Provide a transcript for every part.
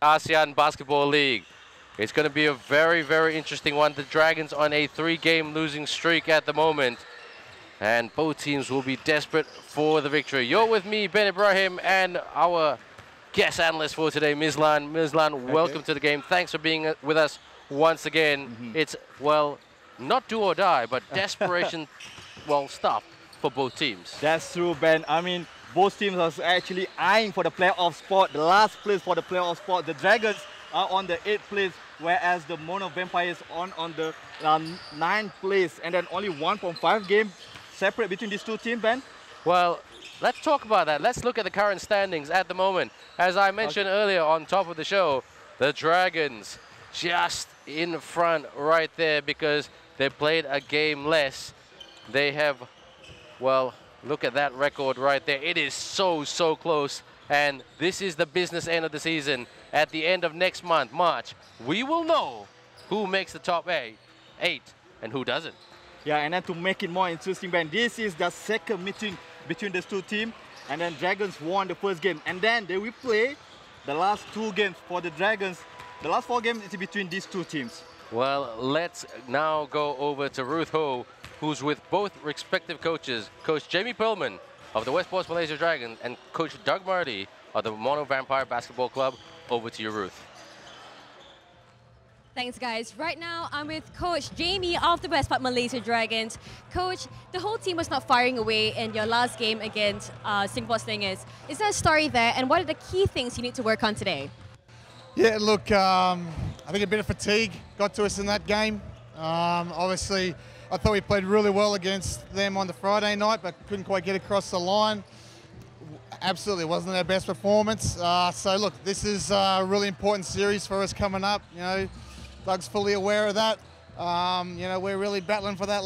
ASEAN Basketball League. It's going to be a very, very interesting one. The Dragons on a 3-game losing streak at the moment. And both teams will be desperate for the victory. You're with me, Ben Ibrahim, and our guest analyst for today, Mizlan. Mizlan, welcome to the game. Thanks for being with us once again. It's, well, not do or die, but desperation, well, stuff for both teams. That's true, Ben. I mean, both teams are actually eyeing for the playoff spot, the last place for the playoff spot. The Dragons are on the 8th place, whereas the Mono Vampires on the 9th place. And then only 1.5 game separate between these two teams, Ben. Well, let's talk about that. Let's look at the current standings at the moment. As I mentioned earlier on top of the show, the Dragons just in front right there because they played a game less. They have, well, look at that record right there. It is so, so close. And this is the business end of the season. At the end of next month, March, we will know who makes the top eight and who doesn't. Yeah, and then to make it more interesting, Ben, this is the second meeting between these two teams. And then Dragons won the first game. And then they will play the last 2 games for the Dragons. The last 4 games is between these two teams. Well, let's now go over to Ruth Ho, who's with both respective coaches, Coach Jamie Perlman of the Westports Malaysia Dragons and Coach Doug Marty of the Mono Vampire Basketball Club. Over to you, Ruth. Thanks, guys. Right now, I'm with Coach Jamie of the Westports Malaysia Dragons. Coach, the whole team was not firing away in your last game against Singapore Slingers. Is there a story there, and what are the key things you need to work on today? Yeah, look, I think a bit of fatigue got to us in that game. Obviously, I thought we played really well against them on the Friday night, but couldn't quite get across the line. Absolutely wasn't our best performance. So look, this is a really important series for us coming up. You know, Doug's fully aware of that. You know, we're really battling for that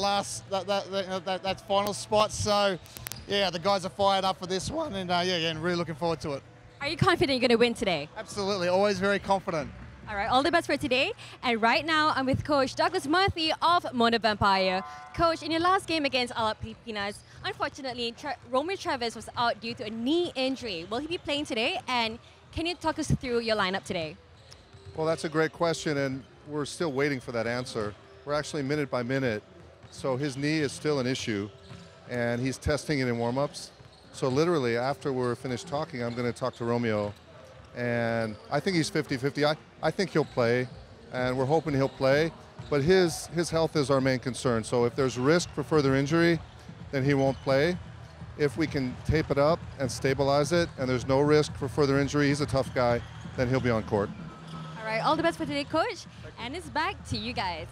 that final spot. So yeah, the guys are fired up for this one, and yeah, really looking forward to it. Are you confident you're going to win today? Absolutely, always very confident. All right, all the best for today. And right now, I'm with Coach Douglas Murphy of Mono Vampire. Coach, in your last game against Alab Pilipinas, unfortunately, Romeo Travis was out due to a knee injury. Will he be playing today? And can you talk us through your lineup today? Well, that's a great question, and we're still waiting for that answer. We're actually minute by minute, so his knee is still an issue, and he's testing it in warm-ups. So literally, after we're finished talking, I'm going to talk to Romeo, and I think he's 50-50. I think he'll play, and we're hoping he'll play, but his health is our main concern. So if there's risk for further injury, then he won't play. If we can tape it up and stabilize it, and there's no risk for further injury, he's a tough guy, then he'll be on court. All right, all the best for today, Coach, and it's back to you guys.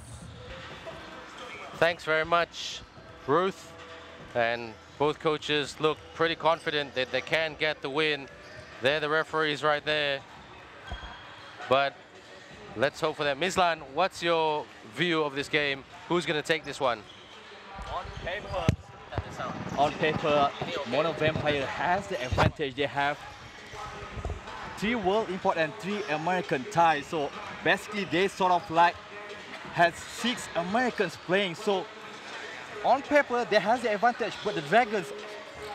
Thanks very much, Ruth. And both coaches look pretty confident that they can get the win. They're the referees right there. But let's hope for that. Mizlan, what's your view of this game? Who's going to take this one? On paper, Mono Vampire has the advantage. They have 3 world import and 3 American ties. So basically, they sort of like has 6 Americans playing. So on paper, they has the advantage. But the Dragons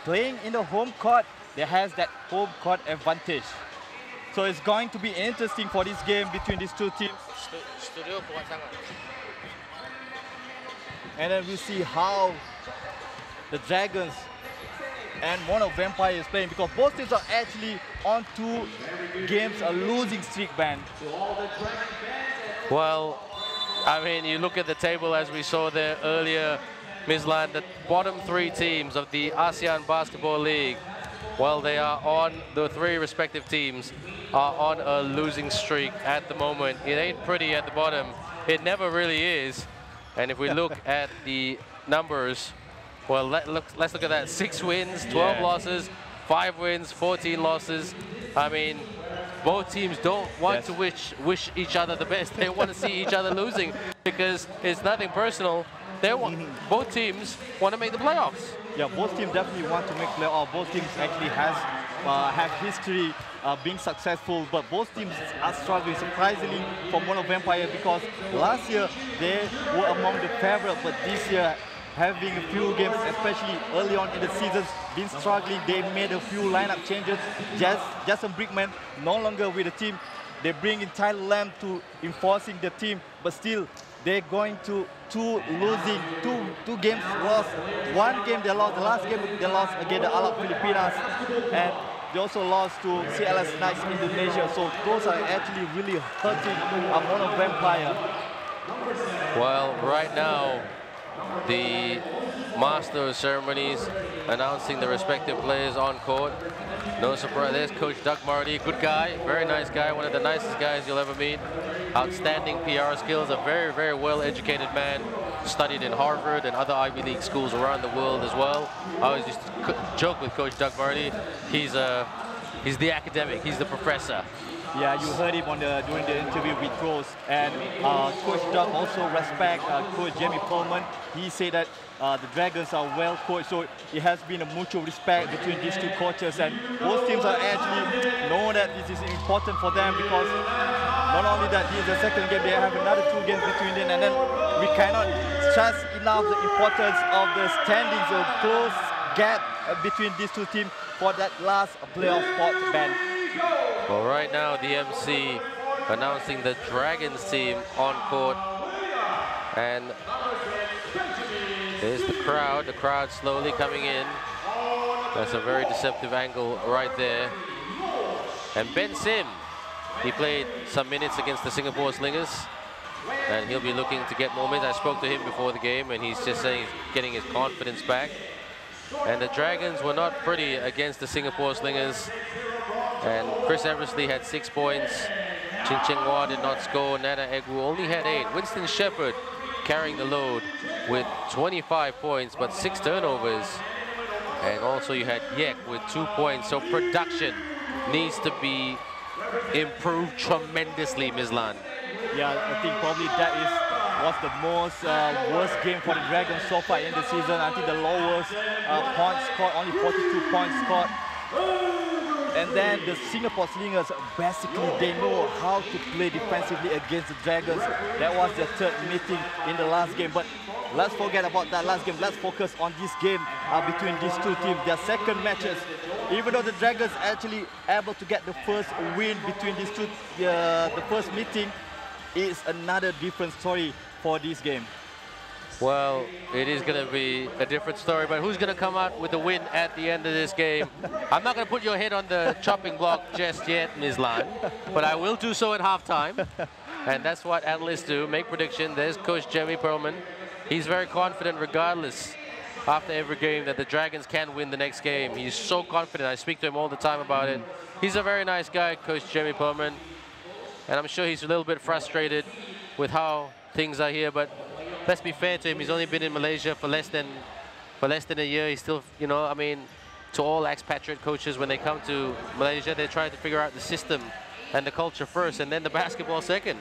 playing in the home court, they has that home court advantage. So it's going to be interesting for this game between these two teams. And then we see how the Dragons and Mono Vampire is playing, because both teams are actually on 2 games a losing streak, Ben. Well, I mean, you look at the table as we saw there earlier, Mizlan, the bottom 3 teams of the ASEAN Basketball League, well, they are on, the 3 respective teams are on a losing streak at the moment. It ain't pretty at the bottom. It never really is. And if we look at the numbers, well, let's look at that. 6 wins, 12 losses, 5 wins, 14 losses. I mean, both teams don't want to wish each other the best. They want to see each other losing because it's nothing personal. They want, both teams want to make the playoffs. Yeah, both teams definitely want to make playoffs. Both teams actually have history being successful, but both teams are struggling surprisingly for Mono Vampire, because last year they were among the favorites, but this year having a few games, especially early on in the season, been struggling. They made a few lineup changes. Jason Brickman no longer with the team. They bring in Tyler Lamb to enforcing the team, but still they're going to losing two games lost. One game they lost, the last game they lost against the Alab Pilipinas, and they also lost to CLS Knights Indonesia. So those are actually really hurting Mono Vampire. Well, right now, the master of ceremonies announcing the respective players on court. No surprise, there's Coach Doug Marty, good guy, very nice guy, one of the nicest guys you'll ever meet. Outstanding PR skills, a very, very well-educated man, studied in Harvard and other Ivy League schools around the world as well. I always used to joke with Coach Doug Marty. He's the academic, he's the professor. Yeah, you heard him during the interview with Rose, and Coach Doug also respect Coach Jamie Pullman. He said that the Dragons are well coached, so it has been a mutual respect between these two coaches, and both teams are actually know that this is important for them, because not only that this is the second game, they have another 2 games between them, and then we cannot stress enough the importance of the standings, a close gap between these two teams for that last playoff spot, Ben. Well, right now the MC announcing the Dragons team on court, and there's the crowd slowly coming in. That's a very deceptive angle right there. And Ben Sim, he played some minutes against the Singapore Slingers, and he'll be looking to get more minutes. I spoke to him before the game, and he's just saying he's getting his confidence back. And the Dragons were not pretty against the Singapore Slingers. And Chris Eversley had 6 points. Chin Cheng Hua did not score. Nana Egu only had 8. Winston Shepherd carrying the load with 25 points, but 6 turnovers. And also you had Yek with 2 points. So production needs to be improved tremendously, Ms. Lan. Yeah, I think probably that was the most worst game for the Dragons so far in the season. I think the lowest points scored, only 42 points scored. And then the Singapore Slingers, basically they know how to play defensively against the Dragons. That was their 3rd meeting in the last game. But let's forget about that last game. Let's focus on this game between these two teams, their second matches. Even though the Dragons actually able to get the first win between these two, the first meeting is another different story for this game. Well, it is going to be a different story, but who's going to come out with the win at the end of this game? I'm not going to put your head on the chopping block just yet, Ms. Lan, but I will do so at halftime. And that's what analysts do, make prediction. There's Coach Jamie Perlman. He's very confident regardless after every game that the Dragons can win the next game. He's so confident. I speak to him all the time about it. He's a very nice guy, Coach Jamie Perlman. And I'm sure he's a little bit frustrated with how things are here, but let's be fair to him. He's only been in Malaysia for less than a year. He's still, you know, I mean, to all expatriate coaches, when they come to Malaysia, they're trying to figure out the system and the culture first, and then the basketball second.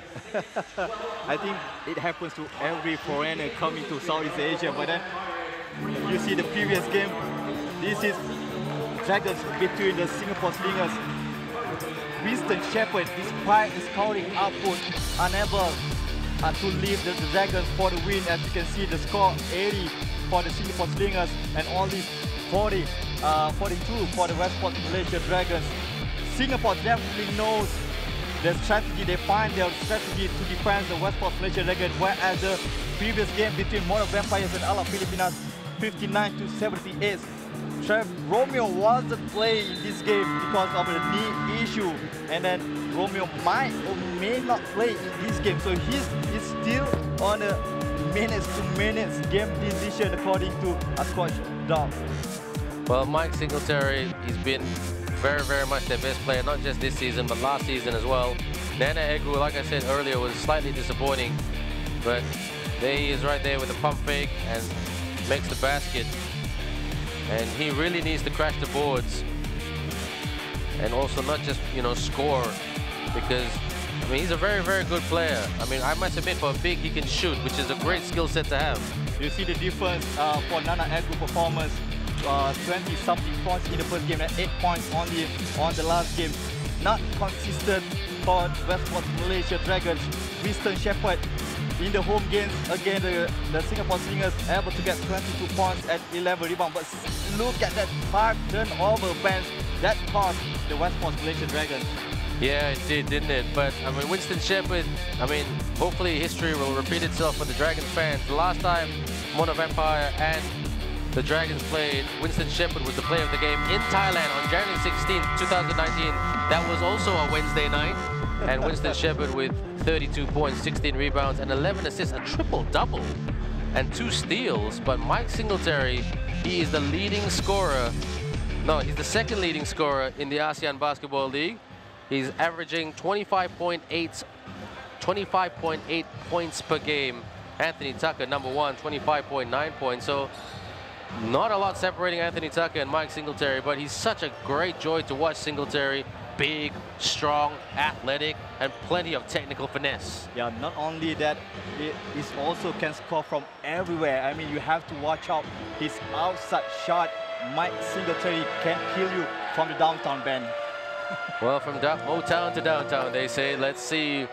I think it happens to every foreigner coming to Southeast Asia, but then you see the previous game. This is Dragons between the Singapore Slingers. Winston Shepherd, despite his scoring output, unable to leave the Dragons for the win. As you can see, the score 80 for the Singapore Slingers and only 42 for the Westports Malaysia Dragons. Singapore definitely knows their strategy. They find their strategy to defend the Westports Malaysia Dragons, whereas the previous game between Mono Vampires and Alab Pilipinas, 59-78. Romeo wasn't playing in this game because of the knee issue, and then Romeo might or may not play in this game, so he's still on a minutes-to-minutes game decision according to Coach Dom. Well, Mike Singletary, he's been very, very much their best player, not just this season, but last season as well. Nana Egu, like I said earlier, was slightly disappointing, but there he is right there with a pump fake and makes the basket. And he really needs to crash the boards and also not just, you know, score, because, I mean, he's a very, very good player. I mean, I must admit, for a big, he can shoot, which is a great skill set to have. You see the difference for Nana Egu performance, 20-something points in the first game and 8 points only on the last game. Not consistent for Westports Malaysia Dragons. Winston Shepherd in the home games against the Singapore Slingers, able to get 22 points and 11 rebounds. But look at that 5 turnover bench that cost the Westports Malaysia Dragons. Yeah, it did, didn't it? But, I mean, Winston Shepherd, I mean, hopefully history will repeat itself for the Dragons fans. The last time Mono Vampire and the Dragons played, Winston Shepherd was the player of the game in Thailand on January 16, 2019. That was also a Wednesday night. And Winston Shepherd with 32 points, 16 rebounds, and 11 assists, a triple-double, and 2 steals. But Mike Singletary, he is the leading scorer. No, he's the second leading scorer in the ASEAN Basketball League. He's averaging 25.8 points per game. Anthony Tucker, number 1, 25.9 points. So not a lot separating Anthony Tucker and Mike Singletary, but he's such a great joy to watch Singletary. Big, strong, athletic, and plenty of technical finesse. Yeah, not only that, he also can score from everywhere. I mean, you have to watch out his outside shot. Mike Singletary can kill you from the downtown bend. Well, from Motown to downtown, they say. Let's see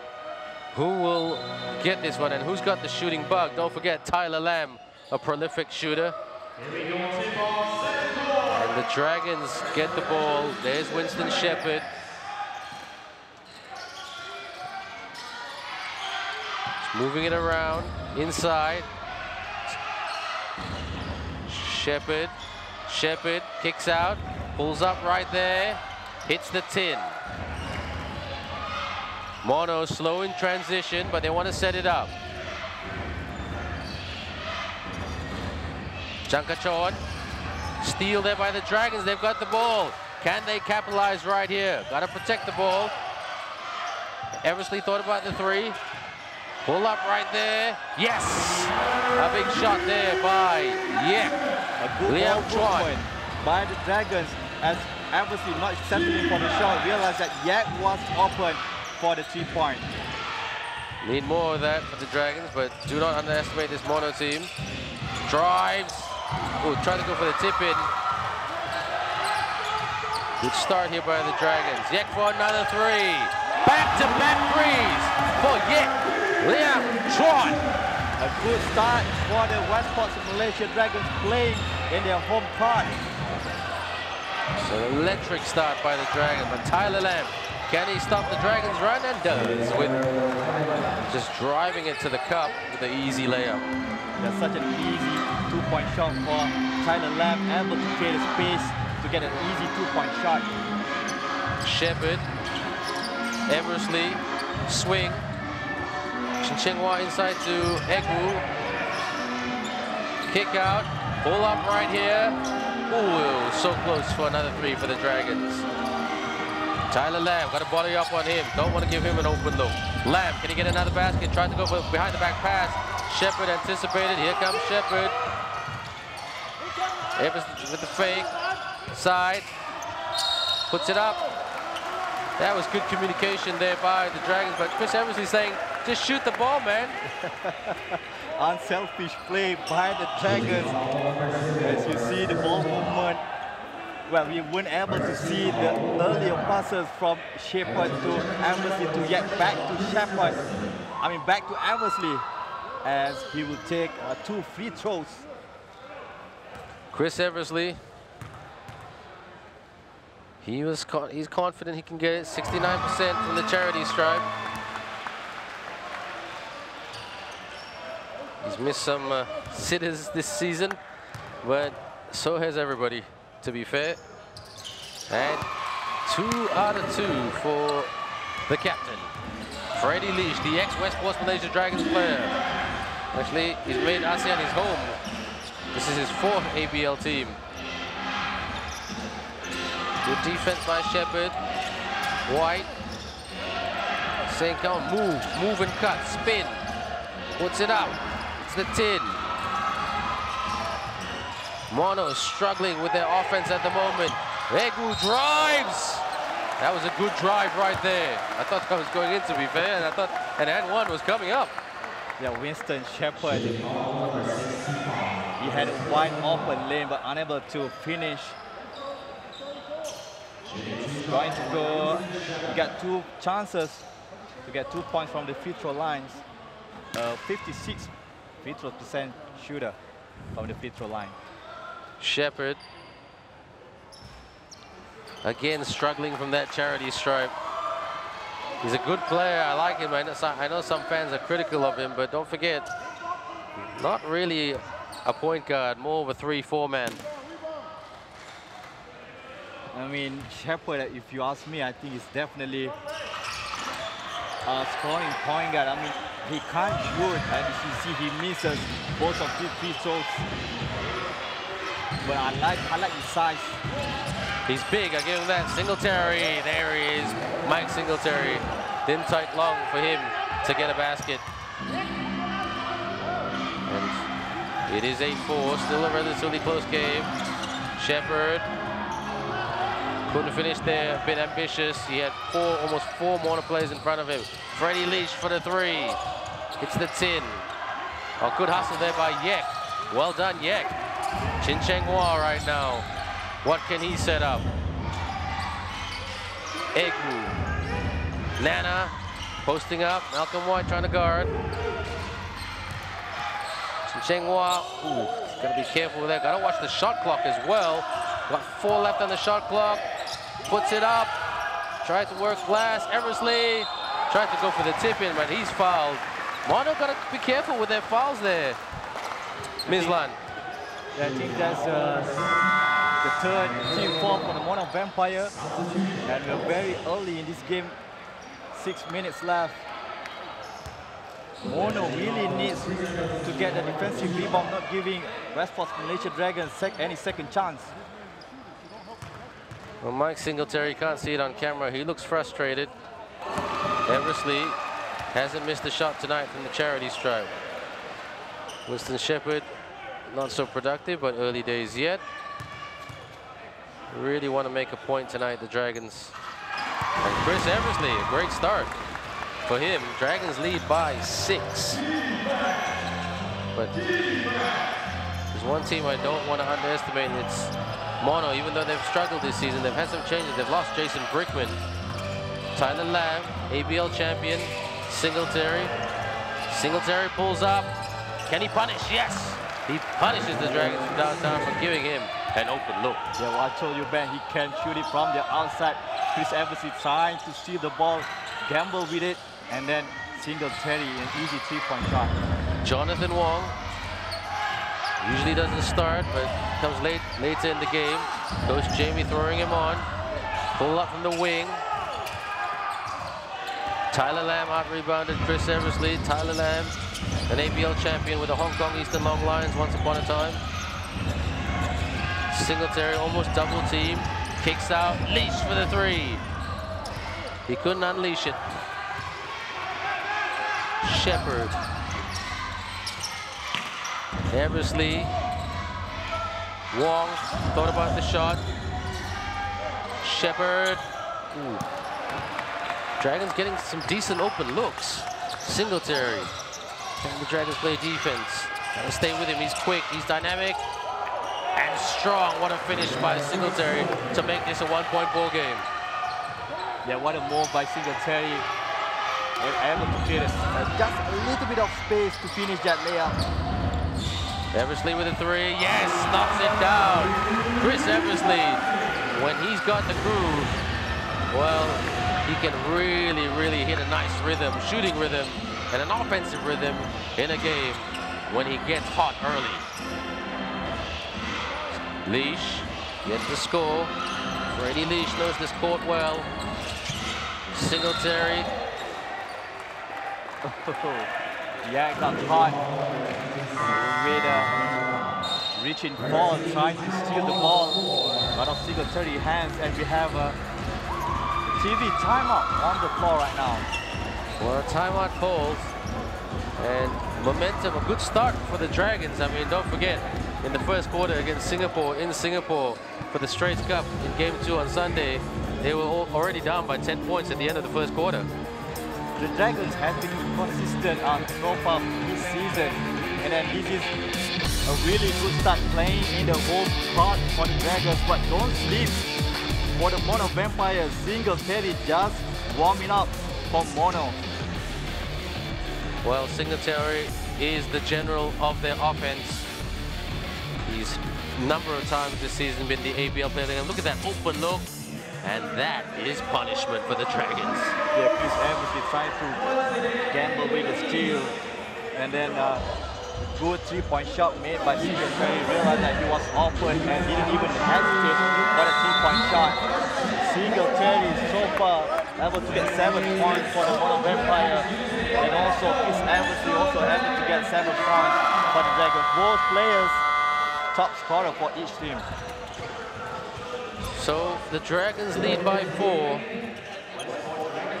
who will get this one and who's got the shooting bug. Don't forget Tyler Lamb, a prolific shooter. And the Dragons get the ball. There's Winston Shepherd. Moving it around, inside. Shepherd kicks out, pulls up right there, hits the tin. Mono slow in transition, but they want to set it up. Chankachon, steal there by the Dragons. They've got the ball. Can they capitalize right here? Got to protect the ball. Eversley thought about the 3. Pull up right there. Yes! A big shot there by Yek. A good Liam Chuan by the Dragons, as Eversley not settling for the shot, realized that Yek was open for the 3-point. Need more of that for the Dragons, but do not underestimate this Mono team. Drives. Oh, trying to go for the tip-in. Good start here by the Dragons. Yek for another 3. Back-to-back threes for Yek. Liam Chuan. A good start for the Westports Malaysia Dragons playing in their home court. So an electric start by the Dragons, but Tyler Lamb, can he stop the Dragons' run? And does, with just driving it to the cup with an easy layup. That's such an easy 2-point shot for Tyler Lamb, able to create a space to get an easy 2-point shot. Shepherd, Eversley, swing. Chenghua inside to Egu. Kick out, pull up right here. Ooh, so close for another 3 for the Dragons. Tyler Lamb, got to body up on him. Don't want to give him an open look. Lamb, can he get another basket? Trying to go for behind the back pass. Shepherd anticipated. Here comes Shepherd. Evans with the fake. Side. Puts it up. That was good communication there by the Dragons, but Chris Eversley saying, just shoot the ball, man. Unselfish play by the Dragons. As you see the ball movement, well, we weren't able to see the earlier passes from Shepherd to Eversley to Yek back to Shepherd. I mean, back to Eversley, as he will take 2 free throws. Chris Eversley. He's confident he can get it. 69% from the charity stripe. He's missed some sitters this season, but so has everybody, to be fair. And 2 out of 2 for the captain, Freddie Leach, the ex-Westports Malaysia Dragons player. Actually, he's made ASEAN his home. This is his 4th ABL team. Good defense by Shepherd. White saying, come on, move and cut, spin. Puts it up. It's the tin. Mono struggling with their offense at the moment. Egu drives. That was a good drive right there. I thought that was going in, to be fair, and I thought an and one was coming up. Yeah, Winston Shepherd. He had a wide open lane, but unable to finish. He's going to go. He got 2 chances to get 2 points from the free throw lines. 56 free throw percent shooter from the free throw line. Shepherd again struggling from that charity stripe. He's a good player. I like him. I know some fans are critical of him, but don't forget, not really a point guard, more of a 3-4 man. I mean, Shepard, if you ask me, I think he's definitely a scoring point guard. I mean, he can't shoot, and as you see, he misses both of his free throws. But I like his size. He's big, I give him that. Singletary, there he is. Mike Singletary. Didn't take long for him to get a basket. And it is 8-4, still a relatively close game. Shepard couldn't finish there, a bit ambitious. He had almost four more plays in front of him. Freddie Leach for the 3. Hits the tin. Oh, good hustle there by Yek. Well done, Yek. Chin Cheng Hua right now. What can he set up? Egu. Nana posting up. Malcolm White trying to guard. Chin Cheng Hua. Ooh, gotta be careful with that. Gotta watch the shot clock as well. Got 4 left on the shot clock. Puts it up. Tried to work glass. Eversley tried to go for the tip in, but he's fouled. Mono gotta be careful with their fouls there. Mizlan. Yeah, I think that's the third team foul for the Mono Vampire. And we're very early in this game. 6 minutes left. Mono really needs to get the defensive rebound, not giving Westports Malaysia Dragons any second chance. Well, Mike Singletary, can't see it on camera. He looks frustrated. Eversley hasn't missed a shot tonight from the charity stripe. Winston Shepard, not so productive, but early days yet. Really want to make a point tonight, the Dragons. And Chris Eversley, a great start for him. Dragons lead by 6. But there's one team I don't want to underestimate, and it's Mono. Even though they've struggled this season, they've had some changes. They've lost Jason Brickman. Tyler Lamb, ABL champion. Singletary. Singletary pulls up. Can he punish? Yes! He punishes the Dragons from downtown for giving him an open look. Yeah, well, I told you, Ben, he can shoot it from the outside. Chris Eversley trying to steal the ball, gamble with it, and then Singletary, an easy 3-point shot. Jonathan Wong usually doesn't start, but comes later in the game. Coach Jamie throwing him on. Pull up from the wing. Tyler Lamb out-rebounded Chris Eversley. Tyler Lamb, an ABL champion with the Hong Kong Eastern Long Lions once upon a time. Singletary almost double team. Kicks out, Leach for the 3. He couldn't unleash it. Shepard. Eversley. Wong thought about the shot. Shepard. Ooh. Dragons getting some decent open looks. Singletary. Can the Dragons play defense? Gotta stay with him. He's quick, he's dynamic, and strong. What a finish by Singletary to make this a 1-point ball game. Yeah, what a move by Singletary. And able to create just a little bit of space to finish that layup. Eversley with a 3. Yes, knocks it down. Chris Eversley, when he's got the groove, well, he can really hit a nice rhythm, shooting rhythm, and an offensive rhythm in a game when he gets hot early. Leash gets the score. Freddie Leach knows this court well. Singletary. Yeah, got hot with reaching forward, trying to steal the ball out of Singletary hands, and we have a TV timeout on the floor right now. Well, timeout calls, and momentum, a good start for the Dragons. I mean, don't forget, in the first quarter against Singapore, in Singapore, for the Straits Cup in Game 2 on Sunday, they were already down by 10 points at the end of the first quarter. The Dragons have been consistent so far this season, and then this is a really good start playing in the whole part for the Dragons, but don't sleep for the Mono Vampires. Singletary just warming up for Mono. Well, Singletary is the general of their offense. He's a number of times this season been the ABL player. And look at that open look. And that is punishment for the Dragons. Yeah, Chris Evans is trying to gamble with the steal. And then good three-point shot made by Singletary. Realized that he was open and didn't even hesitate for the three-point shot. Singletary so far able to get 7 points for the Mono Vampire. And also Chris Evans also able to get 7 points for the Dragons. Both players top scorer for each team. So the Dragons lead by 4.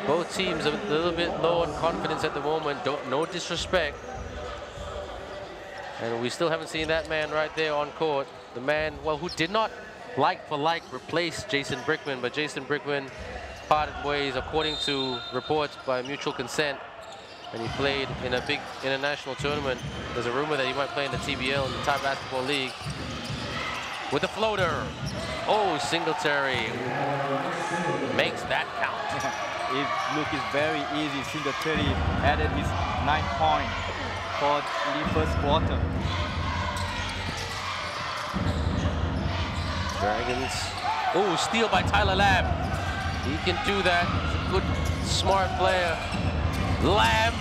Both teams are a little bit low on confidence at the moment. No disrespect. And we still haven't seen that man right there on court. The man, well, who did not like for like replace Jason Brickman, but Jason Brickman parted ways according to reports by mutual consent. And he played in a big international tournament. There's a rumor that he might play in the TBL, in the Thai Basketball League. With a floater. Oh, Singletary makes that count. It look is very easy. Singletary added his 9 points for the first quarter. Dragons. Oh, steal by Tyler Lamb. He can do that. He's a good, smart player. Lamb.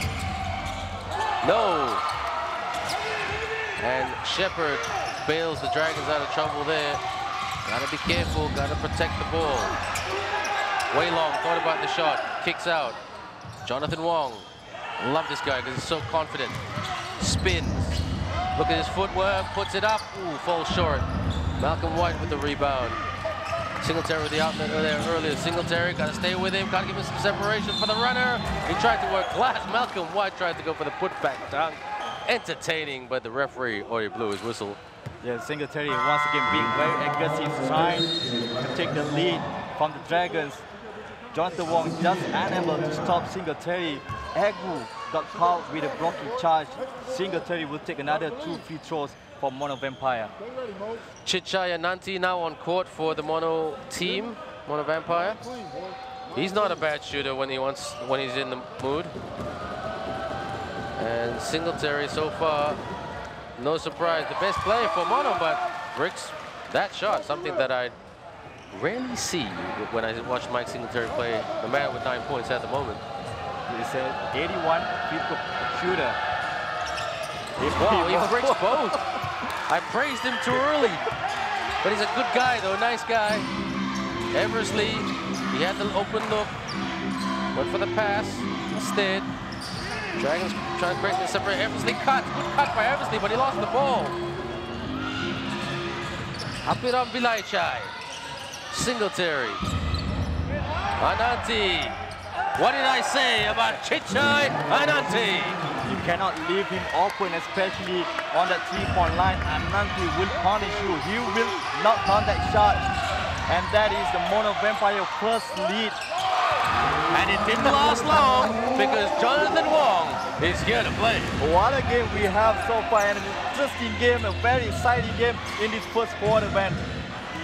No. And Shepard bails the Dragons out of trouble there. Gotta be careful, gotta protect the ball. Way Long thought about the shot, kicks out. Jonathan Wong. Love this guy because he's so confident. Spins. Look at his footwork, puts it up. Ooh, falls short. Malcolm White with the rebound. Singletary with the outlet there earlier. Singletary, gotta stay with him, gotta give him some separation for the runner. He tried to work glass. Malcolm White tried to go for the putback dunk. Entertaining, but the referee already blew his whistle. Yeah, Singletary once again being very aggressive, trying to take the lead from the Dragons. Jonathan Wong just unable to stop Singletary. Agu got caught with a blocking charge. Singletary will take another 2 free throws for Mono Vampire. Chichaya Nanti now on court for the Mono team, Mono Vampire. He's not a bad shooter when he's in the mood. And Singletary so far, no surprise, the best player for Mono, but bricks that shot, something that I rarely see when I watch Mike Singletary play, the man with 9 points at the moment. He's an 81 free throw shooter. Wow, he breaks both. I praised him too early, but he's a good guy though, nice guy. Eversley, he had the open look, went for the pass instead. Dragons trying to break the separate. Eversley cut, good cut by Eversley, but he lost the ball. Hapiram Bilaichai, Singletary, Ananti. What did I say about Chichai Ananti? You cannot leave him open, especially on that three-point line. Ananti will punish you. He will knock down that shot. And that is the Mono Vampire first lead. And it didn't last long because Jonathan Wong is here to play. What a game we have so far, and an interesting game, a very exciting game in this first quarter, man.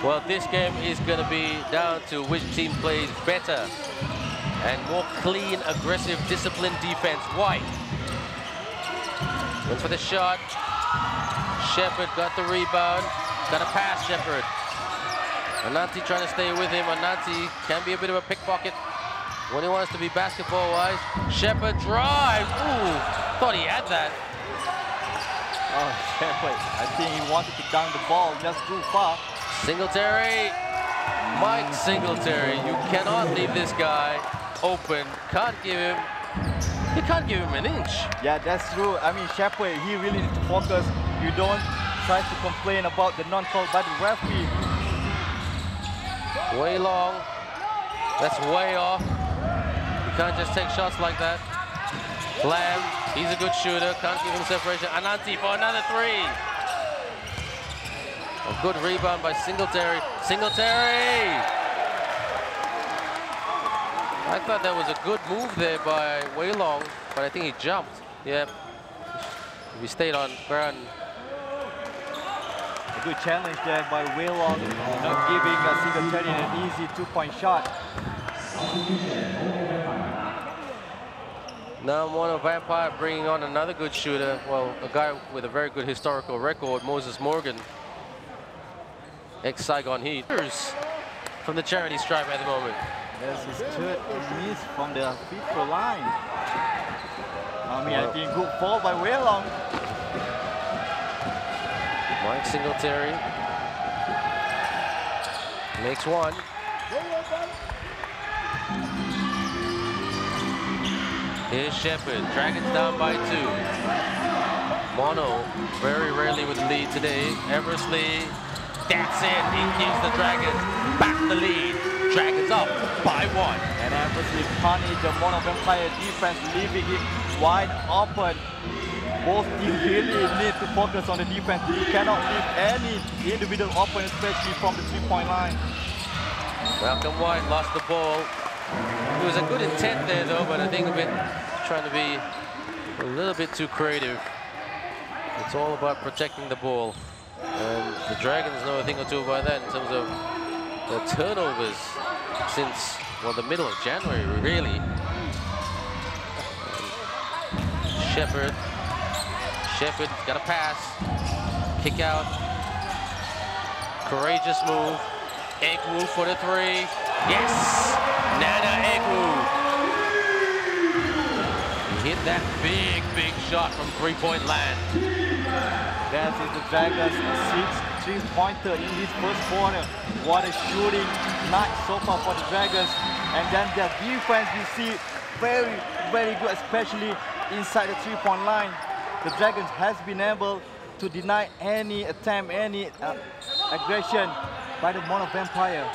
Well, this game is going to be down to which team plays better and more clean, aggressive, disciplined defense. White went for the shot. Shepard got the rebound. Got a pass, Shepard. Ananti trying to stay with him. Ananti can be a bit of a pickpocket when he wants to be basketball-wise. Shepard drives. Ooh, thought he had that. Oh, Shepard, I think he wanted to dunk the ball just too far. Singletary, Mike Singletary. You cannot leave this guy open. You can't give him an inch. Yeah, that's true. I mean, Shepard, he really needs to focus. You don't try to complain about the non-call by the referee. Way long. That's way off. You can't just take shots like that. Lamb, he's a good shooter. Can't give him separation. Ananti for another 3. A good rebound by Singletary. Singletary! I thought that was a good move there by Way Long, but I think he jumped. Yeah. If he stayed on ground. A good challenge there by Way Long, not giving Singletary an easy 2-point shot. Now Mono Vampire bringing on another good shooter. Well, a guy with a very good historical record, Moses Morgan, ex-Saigon Heat. from the charity stripe at the moment. That's his third miss from the free throw line. I think good ball by Wei Long. Mike Singletary makes one. Here's Shepard, Dragons down by 2. Mono, very rarely with the lead today. Eversley, that's it, he gives the Dragons back the lead. Dragons up by 1. And Eversley punish the Mono Vampire defense, leaving him wide open. Both teams really need to focus on the defense. You cannot leave any individual open, especially from the 3-point line. Malcolm White lost the ball. It was a good intent there though, but I think a bit trying to be a little bit too creative. It's all about protecting the ball. And the Dragons know a thing or two about that in terms of the turnovers since, well, the middle of January, really. Shepard got a pass, kick out, courageous move. Egwu for the 3. Yes! Nana Egwu. He hit that big shot from 3-point land. That is the Dragons' 6th 3-pointer in this first quarter. What a shooting night so far for the Dragons. And then their defense, you see, very good, especially inside the 3-point line. The Dragons has been able to deny any attempt, any aggression by the Mono Vampire.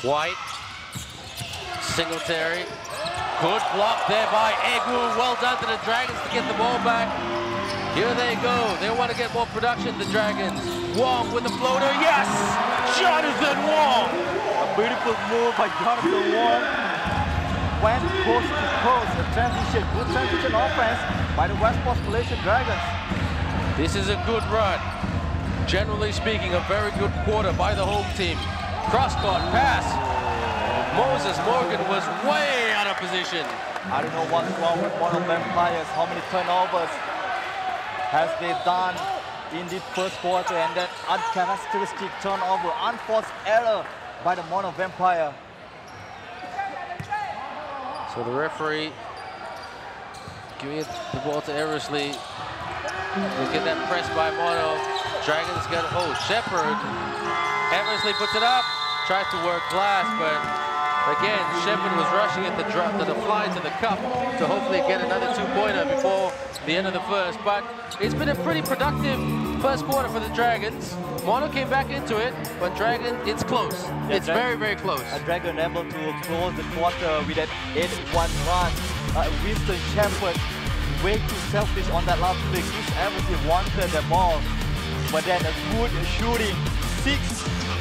White, Singletary, good block there by Egwu. Well done to the Dragons to get the ball back. Here they go. They want to get more production, the Dragons. Wong with the floater. Yes! Jonathan Wong! A beautiful move by Jonathan Wong. Went coast to coast. A transition, good transition offense by the Westports Malaysia Dragons. This is a good run. Generally speaking, a very good quarter by the home team. Cross-court pass. Moses Morgan was way out of position. I don't know what's wrong with one of them players. How many turnovers has they done in this first quarter, and then uncharacteristic turnover, unforced error by the Mono Vampire. So the referee giving the ball to Eversley. Look at that press by Mono. Dragons got, Shepard. Eversley puts it up, tries to work glass, but again, Shepard was rushing at the fly to the cup to hopefully get another 2-pointer before the end of the first. But it's been a pretty productive first quarter for the Dragons. Mono came back into it, but Dragon, it's close. Yeah, it's very close. A Dragon able to close the quarter with an 8-1 run. Winston Shepard way too selfish on that last play. Chris Eversley wanted the ball, but then a good shooting 6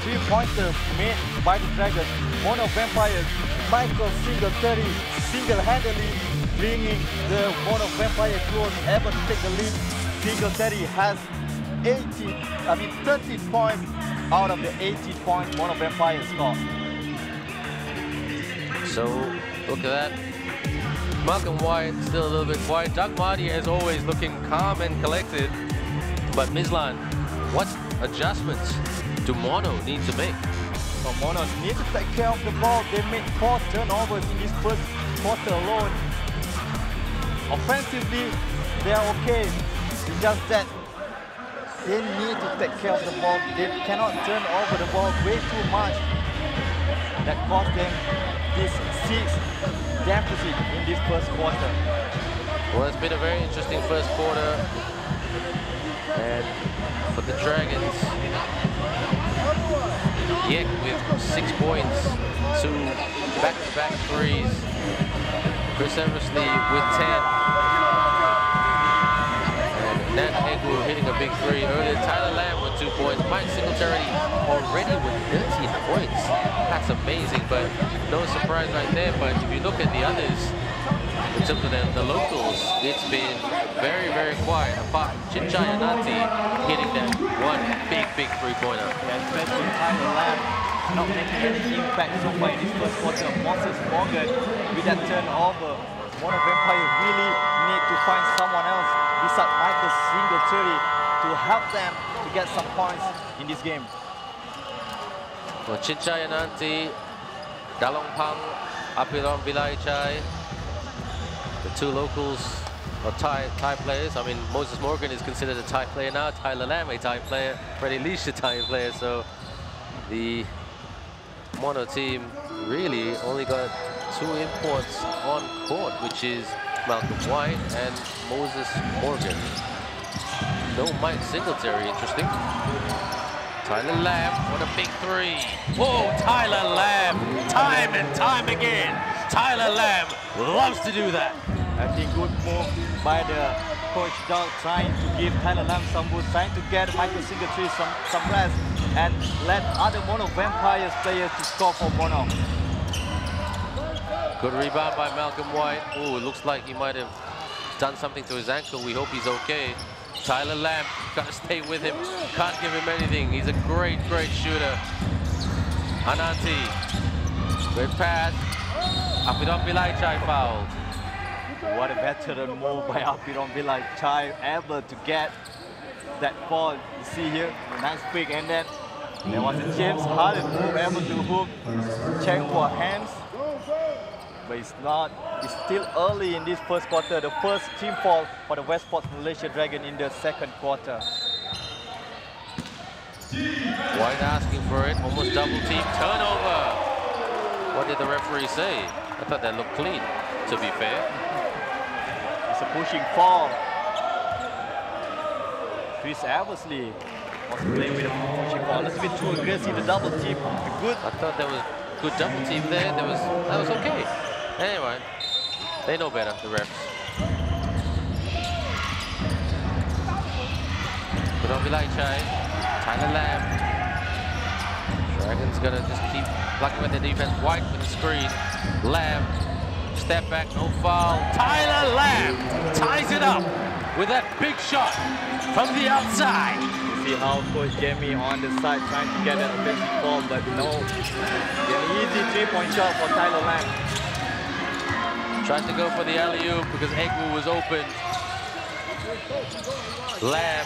3-pointers made by the Dragons. Mono Vampires, Michael Singletary single-handedly bringing the Mono Vampire close, able to take the lead. Singletary has 13 points out of the 18 points Mono Vampire scored. So look at that. Malcolm White still a little bit quiet. Doug Marty, as always, looking calm and collected. But Mislan, what adjustments do Mono need to make? So Mono needs to take care of the ball. They made 4 turnovers in this first quarter alone. Offensively, they are okay. It's just that they need to take care of the ball. They cannot turn over the ball way too much. That cost them this 6th deficit in this first quarter. Well, it's been a very interesting first quarter. And for the Dragons, Yek with 6 points, 2 back-to-back threes. Chris Eversley with 10. And Nat Egwu hitting a big 3. Earlier, Tyler Lamb with 2 points. Mike Singletary already with 13 points. That's amazing, but no surprise right there. But if you look at the others, in terms of the locals, it's been very quiet, apart from Chinchay Ananti hitting that one big 3-pointer. Yeah, especially Tyler Lamb not making any impact so far in this first quarter. Moses Morgan with that turnover. Mono Vampire really need to find someone else besides Michael Singletary to help them to get some points in this game. for Chinchayananti, Dalongpang, Apiron Vilaichai, the two locals or Thai players. I mean, Moses Morgan is considered a Thai player now, Tyler Lam a Thai player, Freddie Leach a Thai player, so the Mono team really only got two imports on court, which is Malcolm White and Moses Morgan. No Mike Singletary, interesting. Tyler Lamb, what a big three. Whoa, Tyler Lamb, time and time again. Tyler Lamb loves to do that. I think good move by the coach Doug, trying to give Tyler Lamb some boost, trying to get Michael Singletary some rest and let other Mono Vampires players to score for Mono. Good rebound by Malcolm White. Oh, it looks like he might have done something to his ankle. We hope he's okay. Tyler Lamb, got to stay with him. Can't give him anything. He's a great, great shooter. Ananti, great pass. Apiron Vilaichai fouled. What a veteran move by Apiron Vilaichai, able to get that ball. You see here, nice pick, and then there was a James Harden move, able to hook, check for hands. But it's not, it's still early in this first quarter. The first team foul for the Westports Malaysia Dragon in the second quarter. White asking for it, almost double team, turnover. What did the referee say? I thought that looked clean, to be fair. It's a pushing foul. Chris Eversley was playing with a pushing foul. A little bit too aggressive, the double team. Good. I thought there was good double team there. That was okay. Anyway, they know better, the refs. Put on Vilaichai, Tyler Lamb. Dragons gonna just keep blocking with the defense. White with the screen. Lamb, step back, no foul. Tyler Lamb ties it up with that big shot from the outside. You see how Coach Jamie on the side trying to get an offensive ball, but no. An easy three-point shot for Tyler Lamb. Tried to go for the alley-oop because Egwu was open. Lamb.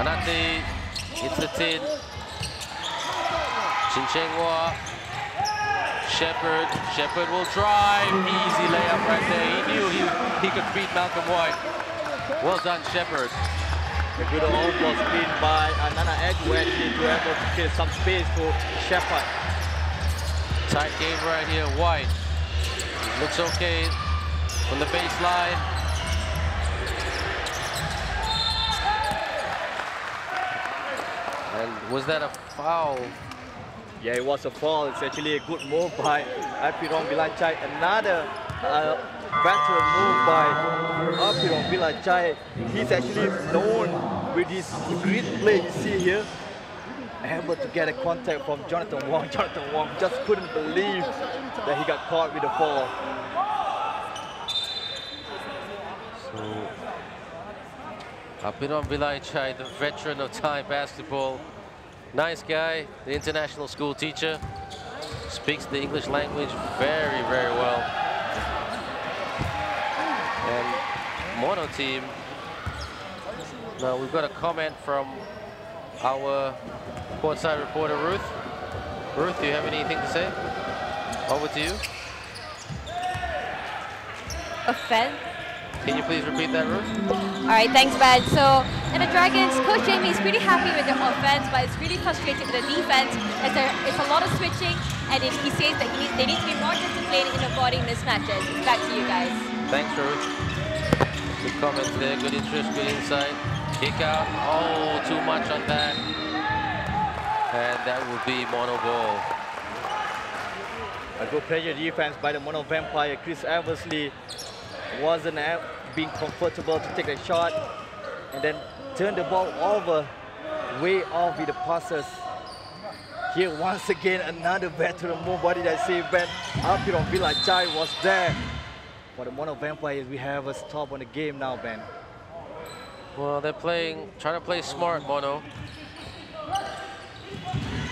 Ananti hits the tin. Chinchengwa. Shepherd will drive. Easy layup right there. He knew he could beat Malcolm White. Well done, Shepherd. A good on-ball screen by Nana Egwu actually to able to create some space for Shepherd. Tight game right here. White looks okay from the baseline. And was that a foul? Yeah, it was a foul. It's actually a good move by Apiron Vilaichai. Another veteran move by Apiron Vilaichai. He's actually known with his great play. You see here, able to get a contact from Jonathan Wong. Jonathan Wong just couldn't believe that he got caught with the ball. So, Apiron Vilaichai, the veteran of Thai basketball. Nice guy, the international school teacher. Speaks the English language very, very well. And Mono team, now we've got a comment from our courtside reporter, Ruth. Ruth, do you have anything to say? Over to you. Offense. Can you please repeat that, Ruth? All right, thanks, Ben. So, in the Dragons, Coach Jamie is pretty happy with their offense, but it's really frustrating with the defense as it's a lot of switching, and he says that they need to be more disciplined in avoiding mismatches. It's back to you guys. Thanks, Ruth. Good comments there, good interest, good insight. Kick out, oh, too much on that. And that will be Mono ball. A good pressure defense by the Mono Vampire. Chris Eversley wasn't being comfortable to take a shot and then turn the ball over, way off with the passes. Here once again another veteran move. What did I say, Ben? Apiron Vilaichai was there. For the Mono Vampires, we have a stop on the game now, Ben. Well, they're trying to play smart, Mono.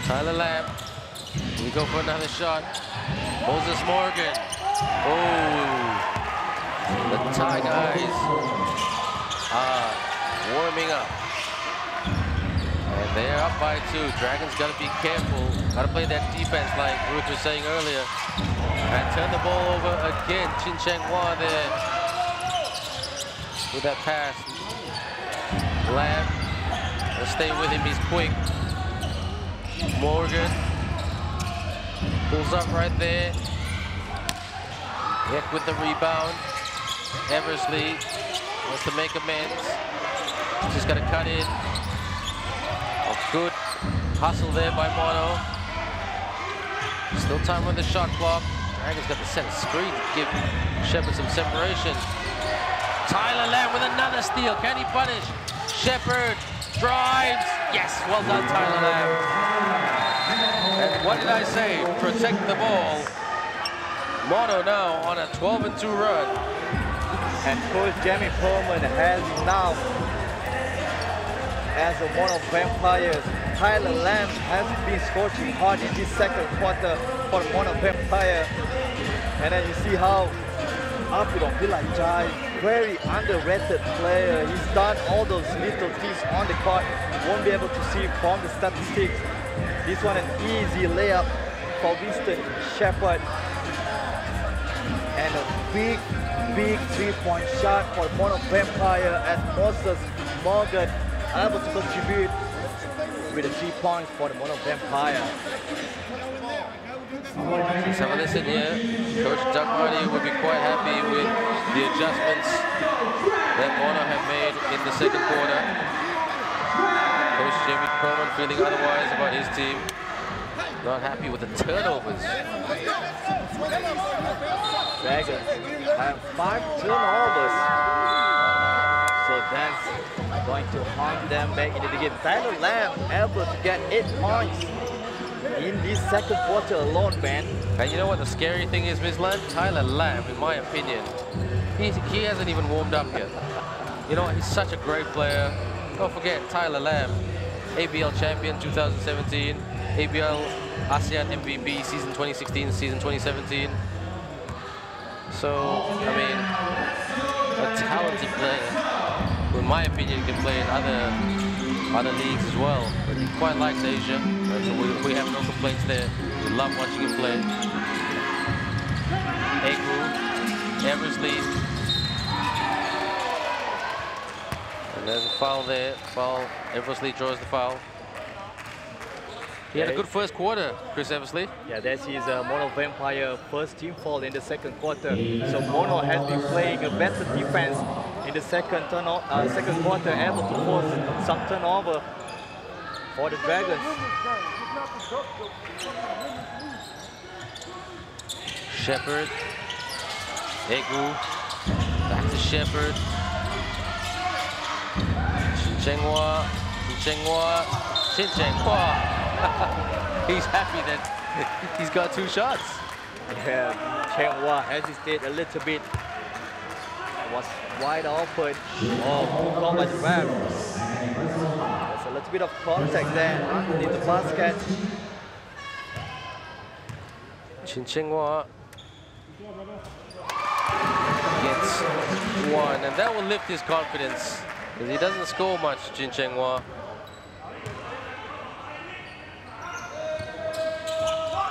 Tyler Lamb, we go for another shot. Moses Morgan. Oh. The Thai guys are warming up. And They're up by 2. Dragons got to be careful. Got to play that defense like Ruth was saying earlier. And turn the ball over again. Chin Cheng Hua there with that pass. Lamb, let's stay with him. He's quick. Morgan pulls up right there. Heck with the rebound. Eversley wants to make amends. Just got to cut in. A good hustle there by Mono. Still time on the shot clock. Dragons got the center screen to give Shepard some separation. Tyler Lamb with another steal. Can he punish? Shepard drives. Yes, well done, Tyler Lamb. And what did I say? Protect the ball. Mono now on a 12-2 run. And Coach Jamie Perlman has now, as a Mono Vampires, Tyler Lamb has been scorching hard in this second quarter for Mono Vampire. And then you see how Apidon Pilachai, very underrated player. He's done all those little things on the court. Won't be able to see from the statistics. This one an easy layup for Winston Shepard. And a big three-point shot for Mono Vampire as Moses Morgan able to contribute with the 3 points for the Mono Vampire. Let's have a listen here. Coach Doug Marty would be quite happy with the adjustments that Mono have made in the second quarter. Coach Jamie Perlman feeling otherwise about his team. Not happy with the turnovers. Dragons have 5 turnovers. So that's going to harm them back into the game. Tyler Lamb able to get 8 points in this second quarter alone, man. And you know what the scary thing is, Mislan? Tyler Lamb, in my opinion, he hasn't even warmed up yet. You know, he's such a great player. Don't forget, Tyler Lamb, ABL champion 2017, ABL ASEAN MVP season 2016, season 2017. So, I mean, a talented player, who in my opinion can play in other leagues as well. But he quite likes Asia, and we have no complaints there. We love watching him play. Egu, Eversley. And there's a foul there. Foul, Eversley draws the foul. He had a good first quarter, Chris Eversley. Yeah, that's his Mono Vampire first team foul in the second quarter. So Mono has been playing a better defense in the second quarter, able to force some turnover for the Dragons. Shepard, Egu, back to Shepard. Chin Cheng Hua. He's happy that he's got 2 shots. Yeah, Cheng Hua hesitated a little bit. Was wide open. Oh, good call by the ref. There's a little bit of contact there underneath the basket. Chin Cheng Hua gets 1, and that will lift his confidence because he doesn't score much, Chin Cheng Hua.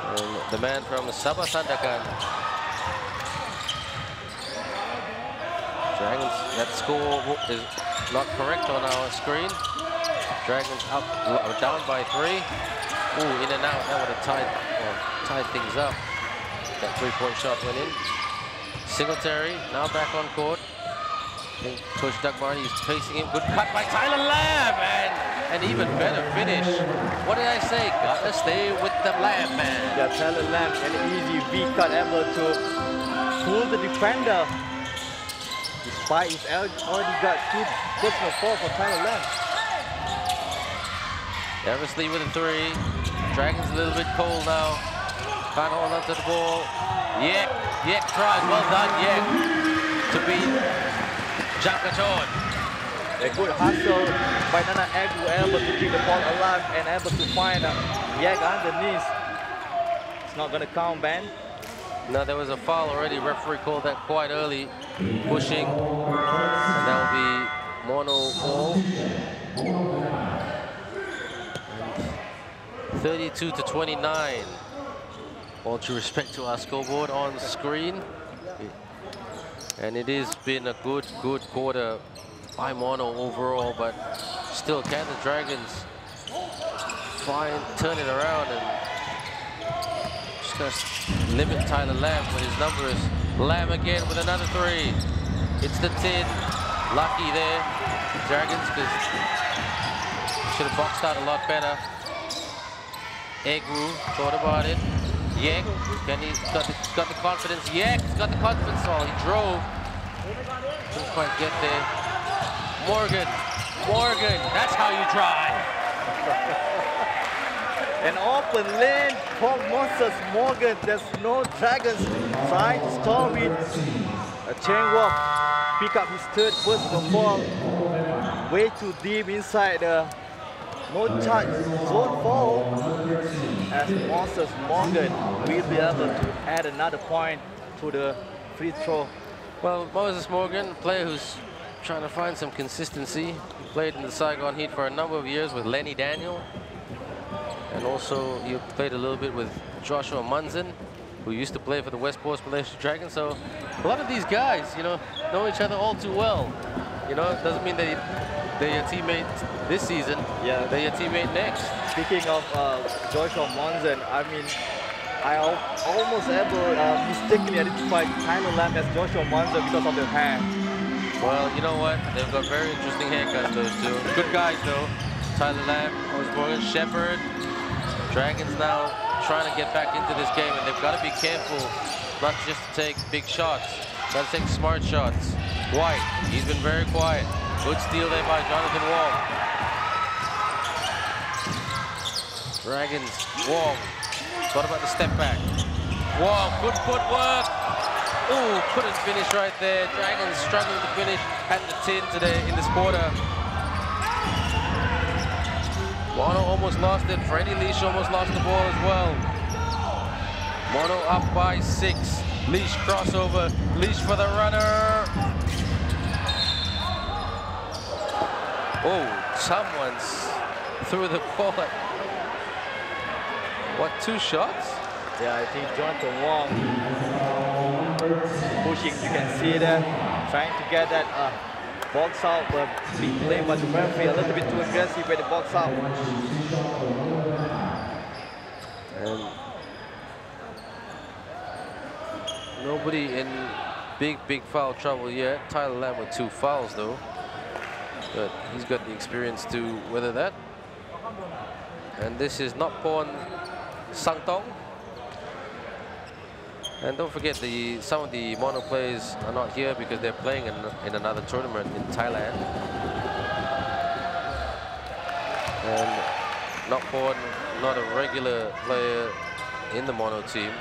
And the man from Sabah Sandakan. Dragons, that score is not correct on our screen. Dragons up, down by 3. Ooh, in and out, that would have tied things up. That 3-point shot went in. Singletary, now back on court. I think Coach Doug Marty is pacing him. Good cut by Tyler Lamb, and an even better finish. What did I say? Gotta stay with the Lamb, man. Yeah, Tyler Lamb, an easy V-cut able to fool the defender. Despite he's already got 2 personal fouls for Tyler Lamb. Eversley with a 3. Dragons a little bit cold now. Can't hold on to the ball. Yek tries. Well done, Yek, to beat Jankachon. A good hustle by Nana Egu, able to keep the ball alive and able to find Yek underneath. It's not going to count, Ben. No, there was a foul already. Referee called that quite early. Pushing. And that will be Mono ball. 32 to 29. All due respect to our scoreboard on screen. And it has been a good quarter by Mono overall, but still can the Dragons turn it around and just limit Tyler Lamb with his numbers. Lamb again with another three. It's the 10. Lucky there, Dragons, because should have boxed out a lot better. Egwu thought about it. Yek, got the confidence. Yek got the confidence. Oh, he drove. Couldn't quite get there. Morgan, that's how you drive. An open lane for Moses Morgan. There's no Dragons trying to stop it. Cheng Wok pick up his third personal foul. Way too deep inside the no charge zone foul. As Moses Morgan will be able to add another point to the free throw. Well, Moses Morgan, a player who's trying to find some consistency. He played in the Saigon Heat for a number of years with Lenny Daniel. And also he played a little bit with Joshua Munson, who used to play for the Westports Malaysia Dragons. So a lot of these guys, you know each other all too well. You know, it doesn't mean they're your teammate this season. Yeah, they're your teammate next. Speaking of Joshua Munson, I mean, I almost ever mistakenly identified Tyler Lamb as Joshua Munson because of their hair. Well, you know what? They've got very interesting haircuts, those two. Good guys, though. Tyler Lamb, Osborne, Shepard. Dragons now trying to get back into this game, and they've got to be careful not just to take big shots. Got to take smart shots. White, he's been very quiet. Good steal there by Jonathan Wong. Dragons, Wong. What about the step back? Wong, good footwork. Ooh, couldn't finish right there. Dragons struggling to finish at the 10 today in this quarter. Mono almost lost it. Freddie Leash almost lost the ball as well. Mono up by 6. Leash crossover. Leash for the runner. Oh, someone's threw the ball. What, 2 shots? Yeah, I think Jonathan Wong pushing, you can see there, trying to get that box out, but being played by the referee a little bit too aggressive with the box out. And nobody in big foul trouble yet. Tyler Lamb with 2 fouls though, but he's got the experience to weather that. And this is not Porn Sangtong. And don't forget, some of the Mono players are not here because they're playing in another tournament in Thailand. And not Porn, not a regular player in the Mono team.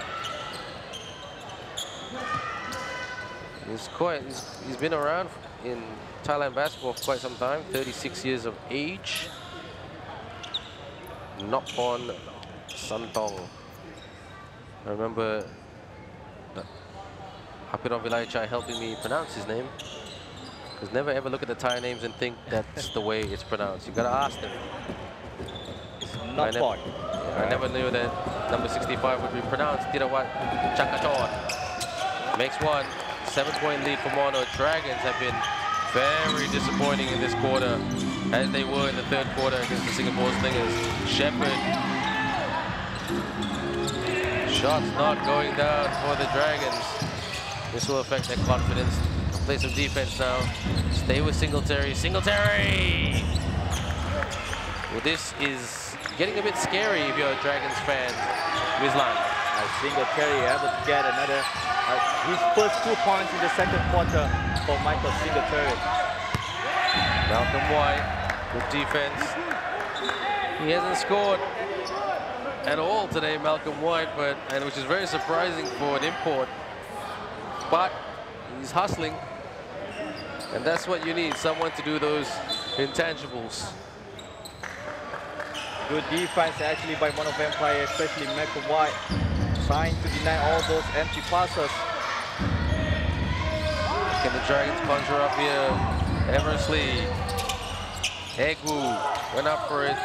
He's been around in Thailand basketball for quite some time, 36 years of age. Nopon Santong. I remember Hapiron Vilaichai helping me pronounce his name. Because never ever look at the Thai names and think that's the way it's pronounced. You gotta ask them. I never knew that number 65 would be pronounced Tirawat Chakachon. Makes 1. 7-point lead for Mono. Dragons have been very disappointing in this quarter, as they were in the 3rd quarter against the Singapore Slingers. Shepard. Shots not going down for the Dragons. This will affect their confidence. Play some defense now. Stay with Singletary. Singletary! Well, this is getting a bit scary if you're a Dragons fan. Wislan. Singletary able to get another, his first 2 points in the 2nd quarter for Michael Singletary. Malcolm White, good defense. He hasn't scored at all today, Malcolm White, and which is very surprising for an import. But he's hustling, and that's what you need, someone to do those intangibles. Good defense actually by Mono Vampire, especially Malcolm White, trying to deny all those empty passes. Can the Dragons conjure up here? Eversley. Egwu went up for it.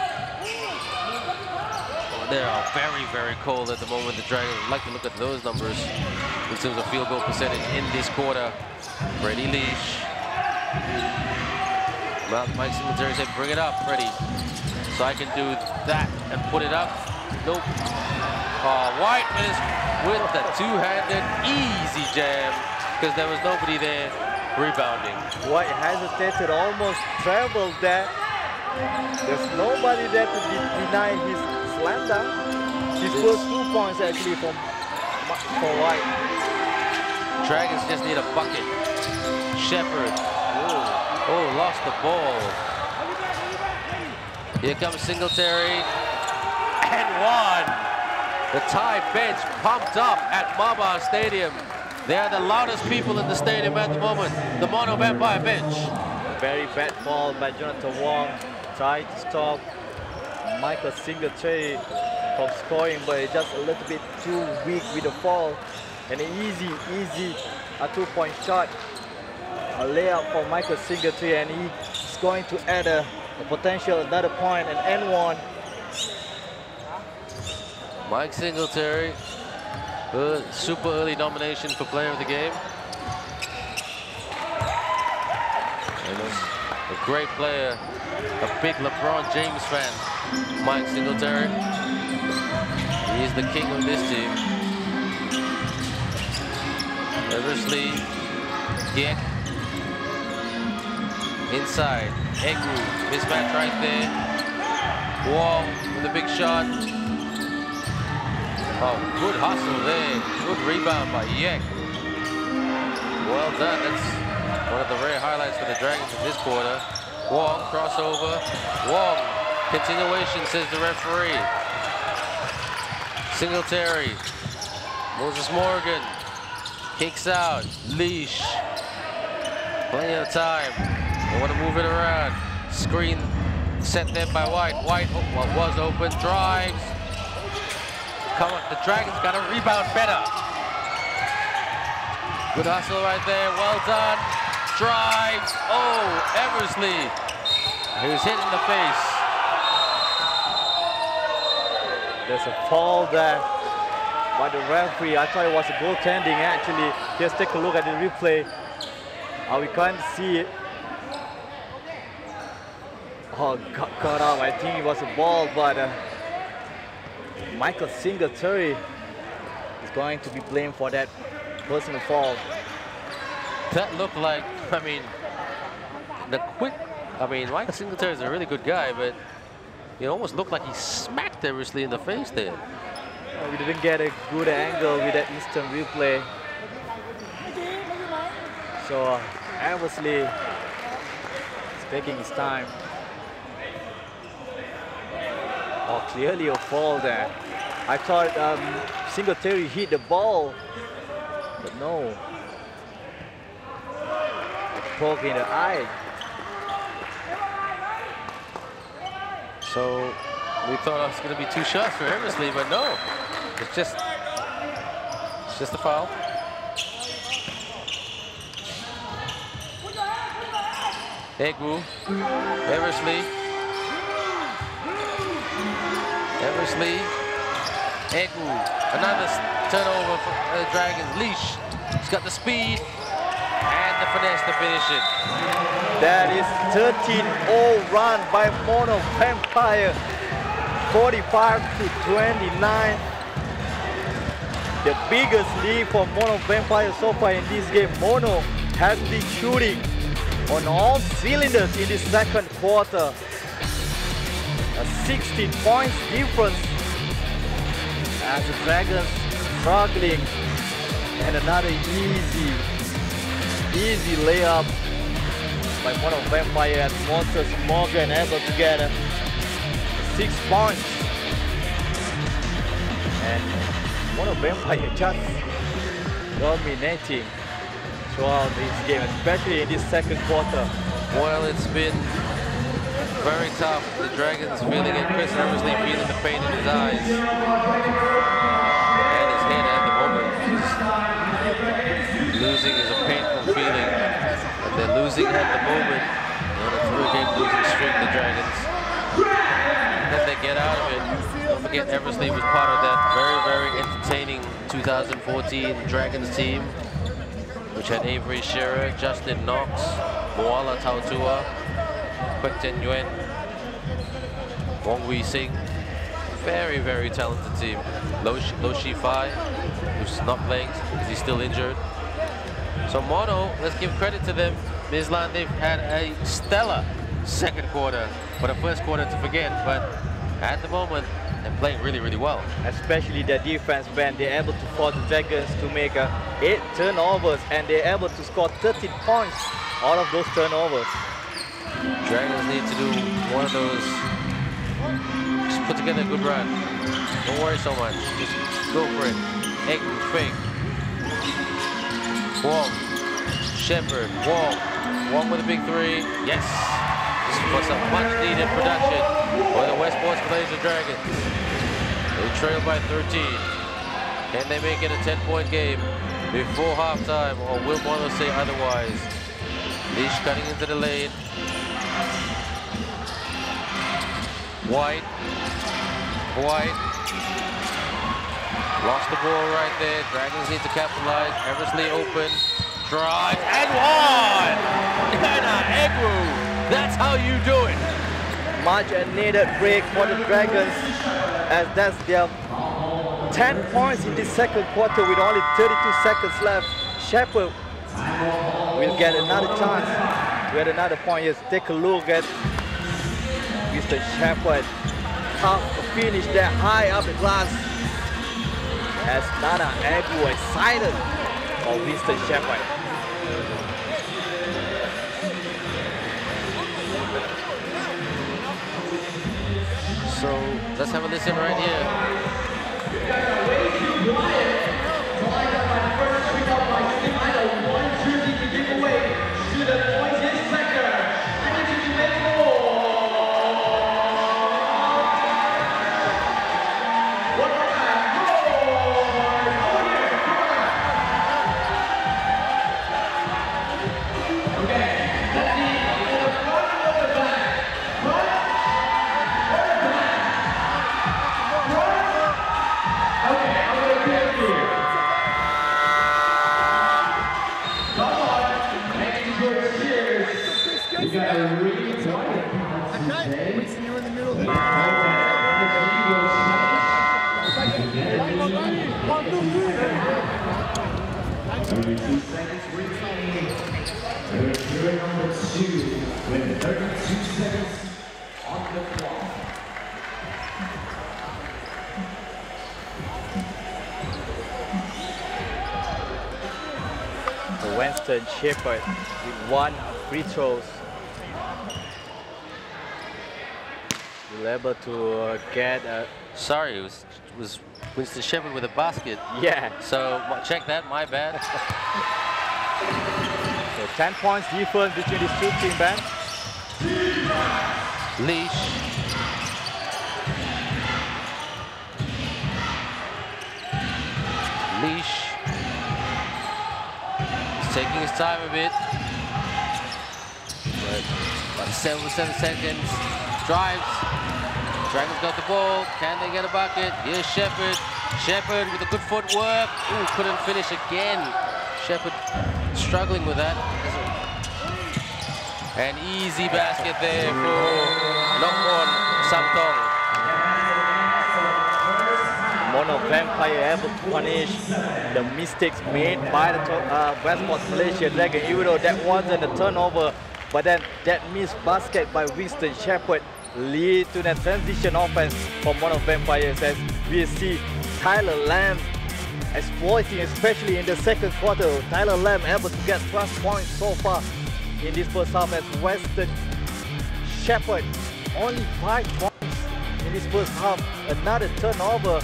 They are very, very cold at the moment. The Dragons would like to look at those numbers in terms of field goal percentage in this quarter. Freddie Leash. Mike Singletary said, bring it up, Freddie. So I can do that and put it up. Nope. White with the two-handed easy jam because there was nobody there rebounding. White hesitated, almost traveled that. There's nobody there to deny his slam dunk. His first 2 points actually for White. Dragons just need a bucket. Shepard. Oh, lost the ball. Here comes Singletary. And one. The Thai bench pumped up at Mama Stadium. They are the loudest people in the stadium at the moment. The Mono Vampire bench. Very bad ball by Jonathan Wong. Tried to stop Michael Singletary from scoring, but just a little bit too weak with the fall. And an easy a 2-point shot. A layup for Michael Singletary, and he's going to add a potential another point and end one. Mike Singletary, super early nomination for player of the game. And a great player, a big LeBron James fan, Mike Singletary. He's the king of this team. Eversley, Geck, inside, Egu, mismatch right there. Wong with a big shot. Oh, good hustle there. Good rebound by Yek. Well done. That's one of the rare highlights for the Dragons in this quarter. Wong, crossover. Wong, continuation, says the referee. Singletary. Moses Morgan. Kicks out. Leash. Plenty of time. They want to move it around. Screen set there by White. White was open. Drives. Come on, the Dragons got to rebound better. Good hustle right there, well done. Drives, oh, Eversley. He was hit in the face. There's a fall there by the referee. I thought it was a goaltending actually. Just take a look at the replay. We can't see it. Oh, got caught up. I think it was a ball, but Michael Singletary is going to be blamed for that personal foul. That looked like, I mean, Michael Singletary is a really good guy, but it almost looked like he smacked Eversley in the face there. We didn't get a good angle with that instant replay. So Eversley is taking his time. Oh, clearly a fall there. I thought Singletary hit the ball, but no. A poke in the eye. So we thought it was going to be 2 shots for Eversley, but no. It's just a foul. Egu, Eversley. Eversley, Egu, another turnover for the Dragons. Leash, he's got the speed and the finesse to finish it. That is 13-0 run by Mono Vampire, 45-29. The biggest lead for Mono Vampire so far in this game. Mono has been shooting on all cylinders in the second quarter. A 16 points difference as the Dragons struggling, and another easy layup by Mono Vampire, and Moses Morgan able to get 6 points. And Mono Vampire just dominating throughout this game, especially in this second quarter. Well, it's been very tough. The Dragons feeling it. Chris Eversley feeling the pain in his eyes and his head at the moment. Losing is a painful feeling, and they're losing at the moment. On a 3-game losing streak, the Dragons. Then they get out of it. Number forget Eversley was part of that very entertaining 2014 Dragons team, which had Avery Shearer, Justin Knox, Moala Tautua, Kwek Ten Yuen, Wong Wee Sing. Very talented team. Lo Shi Fai, who's not playing because he's still injured. So Mono, let's give credit to them. Mislan, they've had a stellar second quarter, but a first quarter to forget. But at the moment, they're playing really well. Especially their defense, when they're able to force the Dragons to make 8 turnovers, and they're able to score 13 points out of those turnovers. Dragons need to do one of those. Just put together a good run. Don't worry so much. Just go for it. Egg, fake. Wong, Shepard, Wong with a big three. Yes. This is for some much needed production for the Westports Malaysia Dragons. They trail by 13. Can they make it a 10-point game before halftime, or will Mono say otherwise? Leash cutting into the lane. White. Lost the ball right there. Dragons need to capitalize. Eversley open. Drive and one! Nana Egwu. That's how you do it. Much needed break for the Dragons, as that's their 10 points in the second quarter with only 32 seconds left. Shepard will get another chance to get another point. Yes, take a look at Mr. Shepard. Tough to finish that high up the glass. As Nana Egwu excited for Mr. Shepard. So let's have a listen right here. Winston Shepard with 1 free throws. Will able to get a... Sorry, it was Winston Shepard with a basket. Yeah. So check that, my bad. So 10 points difference between these two teams, Ben. Leash. He's taking his time a bit. But about 7 seconds. Drives. Dragons got the ball. Can they get a bucket? Here's Shepard. Shepard with a good footwork. Ooh, couldn't finish again. Shepard struggling with that. An easy basket there for Nongwon Samtong. Mono Vampire able to punish the mistakes made by the Westports Malaysia Dragon, even though that wasn't a turnover. But then that missed basket by Winston Shepard lead to that transition offense for Mono Vampires, as we see Tyler Lamb exploiting, especially in the second quarter. Tyler Lamb able to get 12 points so far in this first half, as Winston Shepard only 5 points in this first half. Another turnover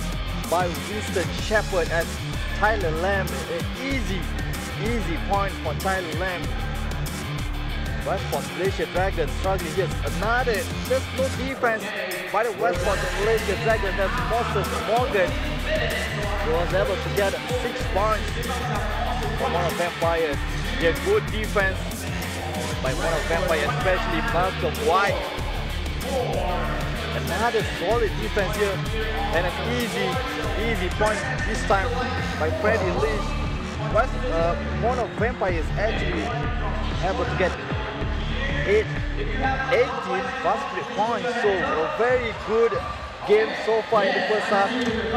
by Winston Shepard, as Tyler Lamb, an easy point for Tyler Lamb. Westports Malaysia Dragons struggling here. Another, there's no defense by the Westports Malaysia Dragons. That's Moses Morgan. He was able to get 6 points from Mono Vampires. Yeah, good defense by Mono Vampires, especially Malcolm White. Another solid defense here, and an easy point this time by Freddie Leach. Mono Vampires actually able to get 18 fast break points, so a very good game so far in the first half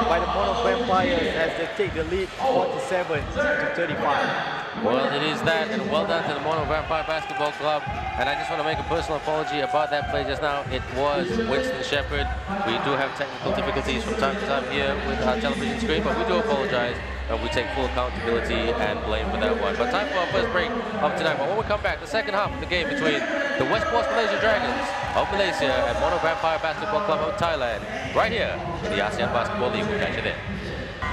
by the Mono Vampires as they take the lead 47 to 35. Well, it is that, and well done to the Mono Vampire Basketball Club. And I just want to make a personal apology about that play just now. It was Winston Shepherd. We do have technical difficulties from time to time here with our television screen, but we do apologize. And we take full accountability and blame for that one. But time for our first break of tonight. But when we come back, the second half of the game between the Westports Malaysia Dragons of Malaysia and Mono Vampire Basketball Club of Thailand, right here in the ASEAN Basketball League. We'll catch you there.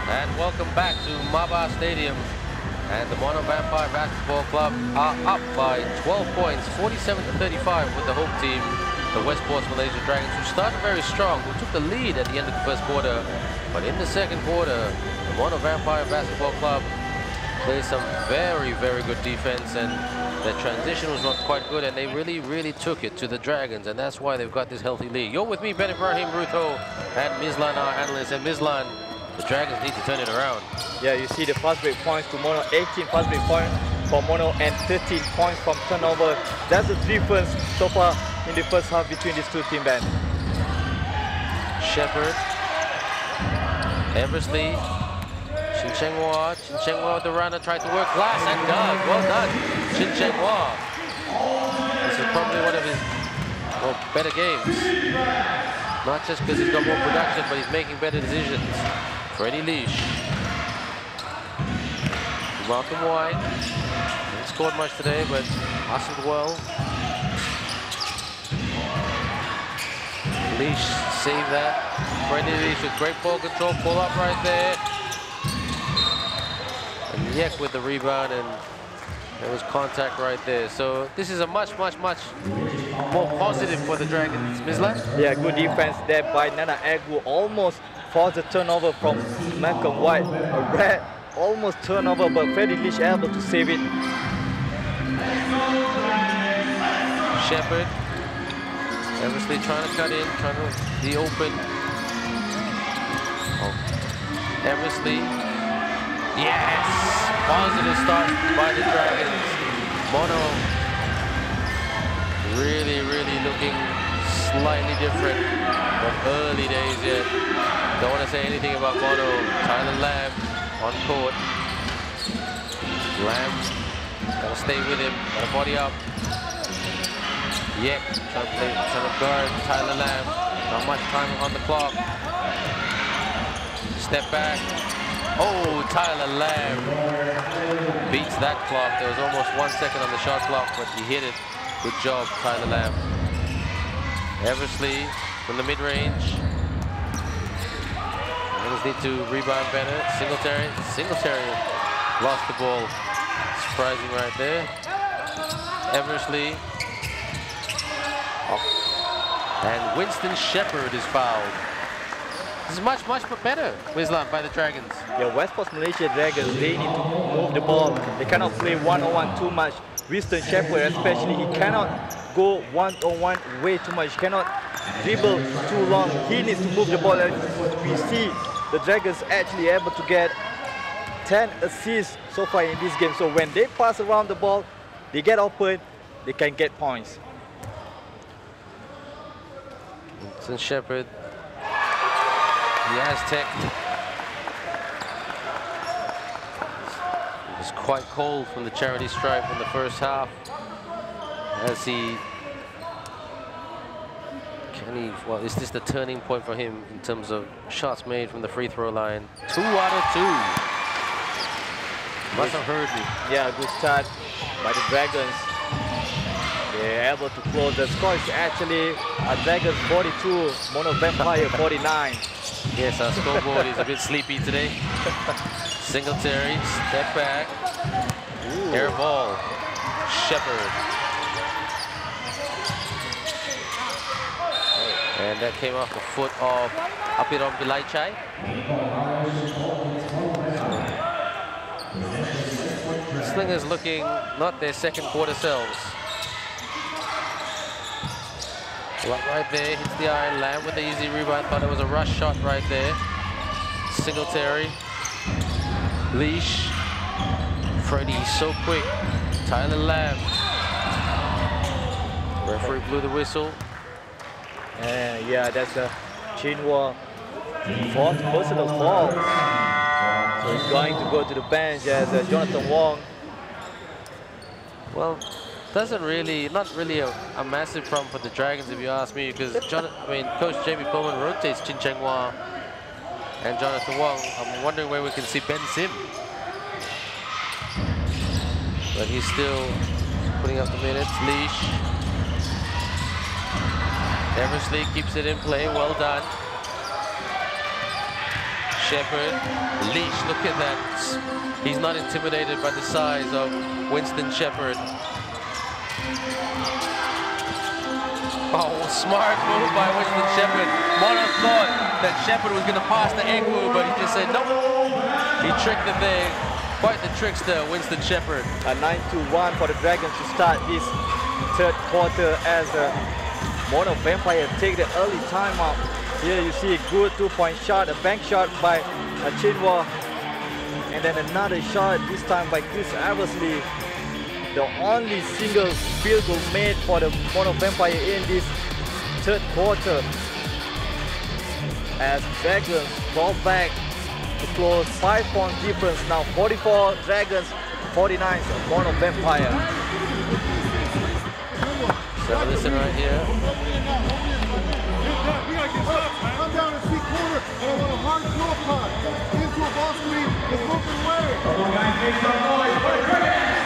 And welcome back to Maba Stadium. And the Mono Vampire Basketball Club are up by 12 points, 47 to 35 with the home team, the Westports Malaysia Dragons, who started very strong, who took the lead at the end of the first quarter. But in the second quarter, the Mono Vampire Basketball Club played some very good defense, and the transition was not quite good, and they really took it to the Dragons, and that's why they've got this healthy lead. You're with me, Ben Ibrahim, Rutho, and Mizlan, our analyst. And Mizlan, the Dragons need to turn it around. Yeah, you see the fast break points to Mono, 18 fast break points for Mono and 13 points from turnover. That's the difference so far in the first half between these two teams, Ben. Shepherd, Eversley, Shin Cheng-Hua with the runner, tried to work glass and does. Well done, Shin Cheng-Hua. This is probably one of his better games. Not just because he's got more production, but he's making better decisions. Freddie Leach. Malcolm White. Hasn't scored much today, but hustled well. Leach saved that. Freddie Leach with great ball control, pull up right there. And Yek with the rebound, and there was contact right there. So this is a much more positive for the Dragons. Mizlan? Yeah, good defense there by Nana Agu. Almost forced the turnover from Malcolm White. A red almost turnover, but Freddie Leach able to save it. Shepherd. Eversley trying to cut in, trying to be open. Oh. Eversley. Yes! Positive start by the Dragons. Mono really looking slightly different from early days yet. Don't want to say anything about Mono. Tyler Lamb on court. Lamb gotta stay with him, gotta body up. Yek trying to guard Tyler Lamb. Not much time on the clock. Step back. Oh, Tyler Lamb beats that clock. There was almost 1 second on the shot clock, but he hit it. Good job, Tyler Lamb. Eversley from the mid-range. Dragons need to rebound better. Singletary lost the ball. Surprising right there. Eversley. Oh. And Winston Shepherd is fouled. This is much better, Wislam, by the Dragons. Yeah, Westports Malaysia Dragons, they need to move the ball. They cannot play one-on-one too much. Winston Shepherd especially, he cannot go one-on-one way too much. He cannot dribble too long. He needs to move the ball. As we see the Dragons actually able to get 10 assists so far in this game. So when they pass around the ball, they get open, they can get points. Winston Shepherd. The Aztec. It was quite cold from the charity stripe in the first half. As well, is this the turning point for him in terms of shots made from the free throw line? 2 out of 2. Must have heard me. Yeah, good start by the Dragons. They're able to close. The score is actually Dragons 42, Mono Vampire 49. Yes, our scoreboard is a bit sleepy today. Singletary, step back. Ooh. Air ball. Shepherd. And that came off the foot of Apiram Bilaichai. Slingers looking not their second quarter selves. Right there, hits the iron, Lamb with the easy rebound. Thought it was a rush shot right there. Singletary. Leash. Freddie so quick. Tyler Lamb. Referee blew the whistle. And yeah, that's a Chinwa fourth personal foul. So he's going to go to the bench as Jonathan Wong. Well, not really a massive problem for the Dragons, if you ask me, because Coach Jamie Pullman rotates Chin Cheng Hua and Jonathan Wong. I'm wondering where we can see Ben Sim. But he's still putting up the minutes. Leash. Eversley keeps it in play. Well done. Shepherd. Leash, look at that. He's not intimidated by the size of Winston Shepherd. Oh, smart move by Winston Shepherd. Mono thought that Shepherd was going to pass the Engwu, but he just said nope. He tricked it there. Quite the trickster, Winston Shepherd. A 9-1 for the Dragons to start this third quarter as Mono Vampire take the early timeout. Here you see a good 2-point shot, a bank shot by Chinwa, and then another shot, this time by Chris Eversley. The only single field goal made for the Mono Vampire in this third quarter. As Dragons fall back to close 5-point difference. Now 44 Dragons, 49 Mono Vampire. So listen right here. Come down and see corner, and I want a hard draw cut into a ball screen with moving away. Come on, guys, make some noise for the Dragons.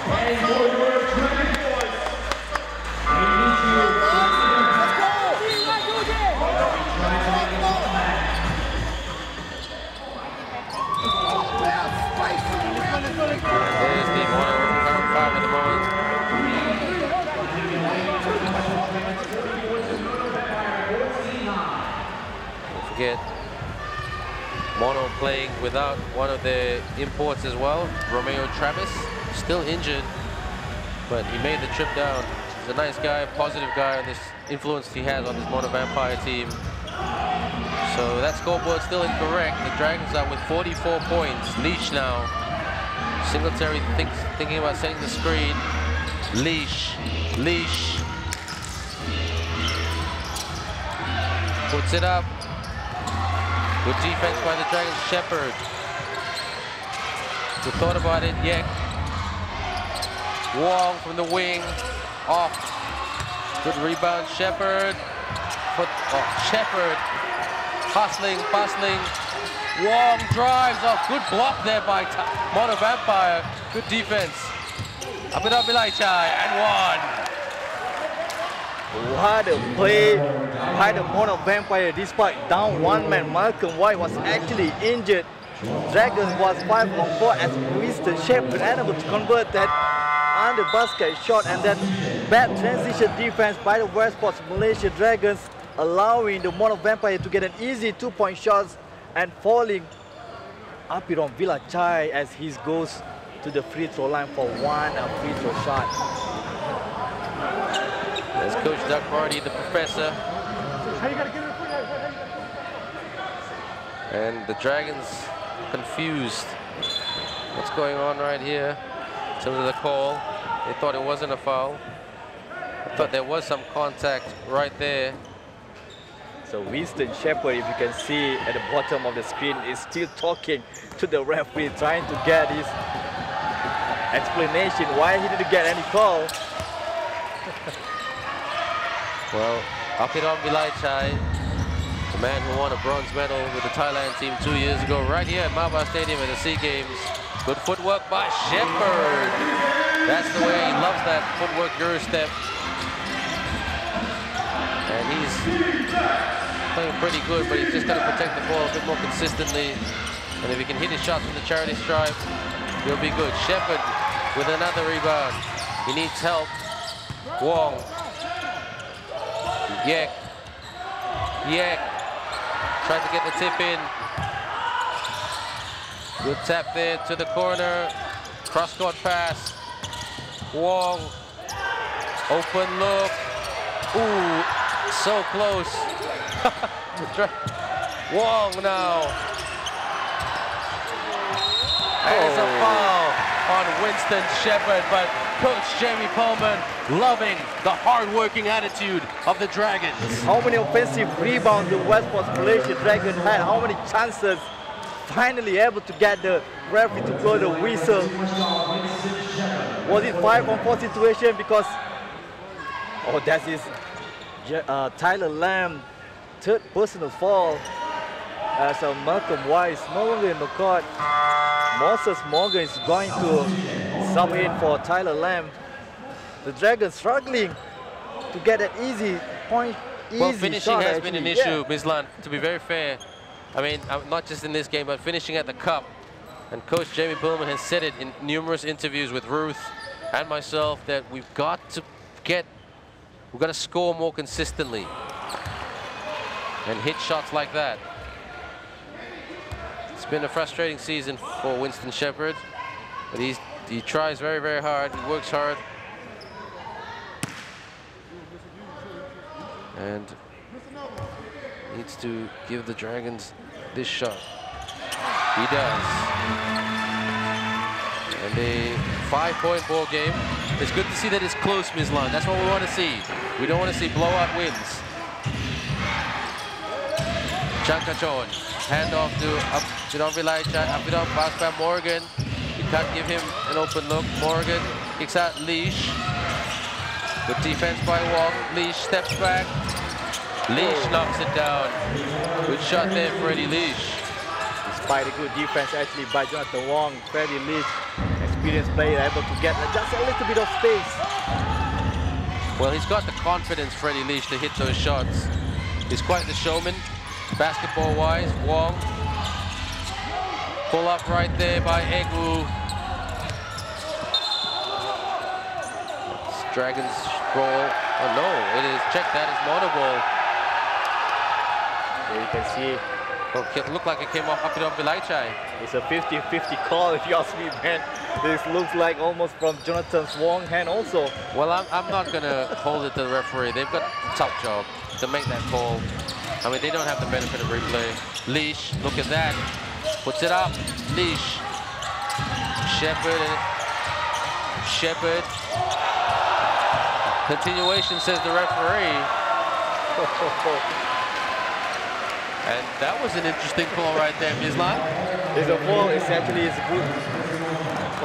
And for your Dragon boys. We need you. Let's go. There's the Mono round 5 at the moment. Don't forget, Mono playing without one of their imports as well, Romeo Travis, still injured, but he made the trip down. He's a nice guy, positive guy, and this influence he has on this Mono Vampire team. So that scoreboard still incorrect. The Dragons are with 44 points. Leash now. Singletary thinking about setting the screen. Leash. Puts it up. Good defense by the Dragons. Shepherd. Who thought about it? Yek. Wong from the wing. Off. Good rebound. Shepherd. Shepherd. Hustling. Wong drives off. Good block there by Mono Vampire. Good defense. Abhinav Milaichai and one. What a play by the Mono Vampire. Despite down one man, Malcolm White was actually injured. Dragons was 5-on-4 as Mr. Shepherd unable to convert that under basket shot, and then bad transition defense by the Westports Malaysia Dragons, allowing the Mono Vampire to get an easy 2-point shots and falling Apiron Villachai as he goes to the free throw line for one free throw shot. There's Coach Doug Marty, the professor. And the Dragons confused. What's going on right here in terms of the call? They thought it wasn't a foul. I thought there was some contact right there. So Winston Shepherd, if you can see at the bottom of the screen, is still talking to the referee, trying to get his explanation why he didn't get any call. Well, Apiron Milaichai, the man who won a bronze medal with the Thailand team 2 years ago, right here at Maba Stadium at the SEA Games. Good footwork by Shepherd. That's the way he loves that footwork Euro step. And he's playing pretty good, but he's just got to protect the ball a bit more consistently. And if he can hit his shots from the charity stripe, he'll be good. Shepherd with another rebound. He needs help. Wong. Yek. Tried to get the tip in. Good tap there to the corner. Cross-court pass. Wong. Open look. Ooh, So close. Wong now. And it's a foul on Winston Shepherd, but Coach Jamie Pullman loving the hard-working attitude of the Dragons. How many offensive rebounds the Westports Malaysia Dragons had? How many chances? Finally able to get the referee to blow the whistle. Was it 5-on-4 situation? Because that is Tyler Lamb, third personal foul. As Malcolm White no longer in the court. Moses Morgan is going to sub in for Tyler Lamb. The Dragons struggling to get an easy point. Well, finishing has been an issue, Mislan, to be very fair. I mean, not just in this game, but finishing at the cup. And Coach Jamie Pullman has said it in numerous interviews with Ruth and myself that we've got to score more consistently and hit shots like that. It's been a frustrating season for Winston Shepherd, but he tries very, very hard. He works hard. And needs to give the Dragons this shot. He does. And a 5-point ball game. It's good to see that it's close, Mislan. That's what we want to see. We don't want to see blowout wins. Chankachon, hand off to Apidon Vilaichai. Apidon pass by Morgan. You can't give him an open look. Morgan kicks out Leash. Good defense by Wong. Leash steps back. Leash knocks it down. Good shot there, Freddie Leash. Despite a good defense actually by Jonathan Wong, Freddie Leash, experienced player, able to get just a little bit of space. Well, he's got the confidence, Freddie Leash, to hit those shots. He's quite the showman, basketball-wise. Wong, pull up right there by Egu. Dragons roll. Oh no, it is check that is mono ball. There you can see. It looked like it came off Apidon Vilaichai. It's a 50-50 call if you ask me, man. This looks like almost from Jonathan Wong's hand also. Well, I'm not going to hold it to the referee. They've got a tough job to make that call. I mean, they don't have the benefit of replay. Leash, look at that. Puts it up. Leash. Shepherd. Shepherd. Continuation, says the referee. And that was an interesting call right there, Mislan. It's a ball, essentially it's good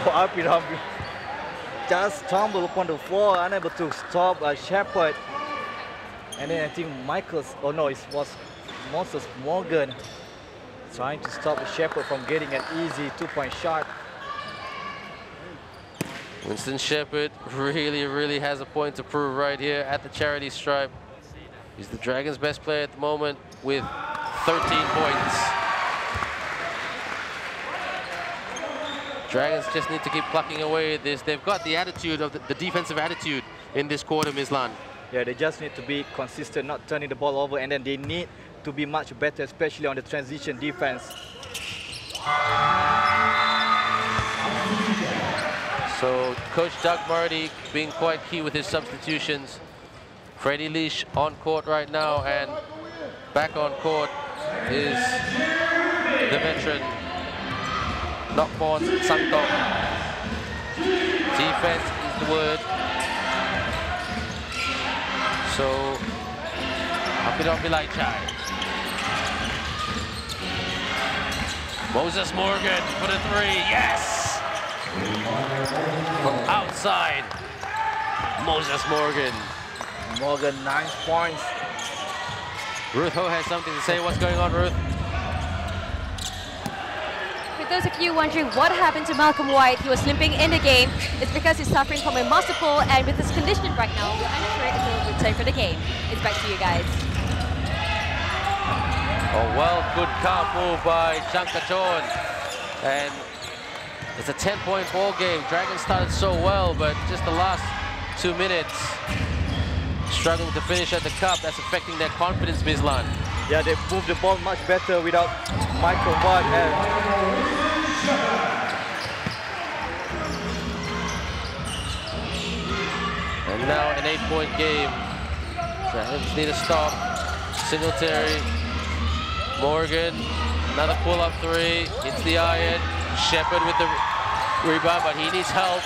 for Apidon. Just tumble upon the floor, unable to stop Shepherd. And then I think it was Moses Morgan trying to stop Shepherd from getting an easy two-point shot. Winston Shepherd really has a point to prove right here at the charity stripe. He's the Dragons' best player at the moment with 13 points. Dragons just need to keep plucking away at this. They've got the attitude of the defensive attitude in this quarter, Mislan. Yeah, they just need to be consistent, not turning the ball over, and then they need to be much better, especially on the transition defense. So Coach Doug Marty being quite key with his substitutions. Freddie Leash on court right now, and back on court is the veteran Nokpon Sangtong. Defense is the word. So Apidon Vilaichai. Moses Morgan for the three, yes! From outside, Moses Morgan. Morgan, 9 points. Ruth Ho has something to say. What's going on, Ruth? For those of you wondering what happened to Malcolm White, he was limping in the game. It's because he's suffering from a muscle pull, and with his condition right now, we're unsure if he'll return for the game. It's back to you guys. Oh, well, good calm move by Chankachon. And it's a 10-point ball game. Dragons started so well, but just the last 2 minutes, struggling to finish at the cup. That's affecting their confidence, Mislan. Yeah, they moved the ball much better without Michael Watt. And now an 8-point game. Dragons need a stop. Singletary. Morgan. Another pull-up three. Hits the iron. Shepherd with the rebound, but he needs help.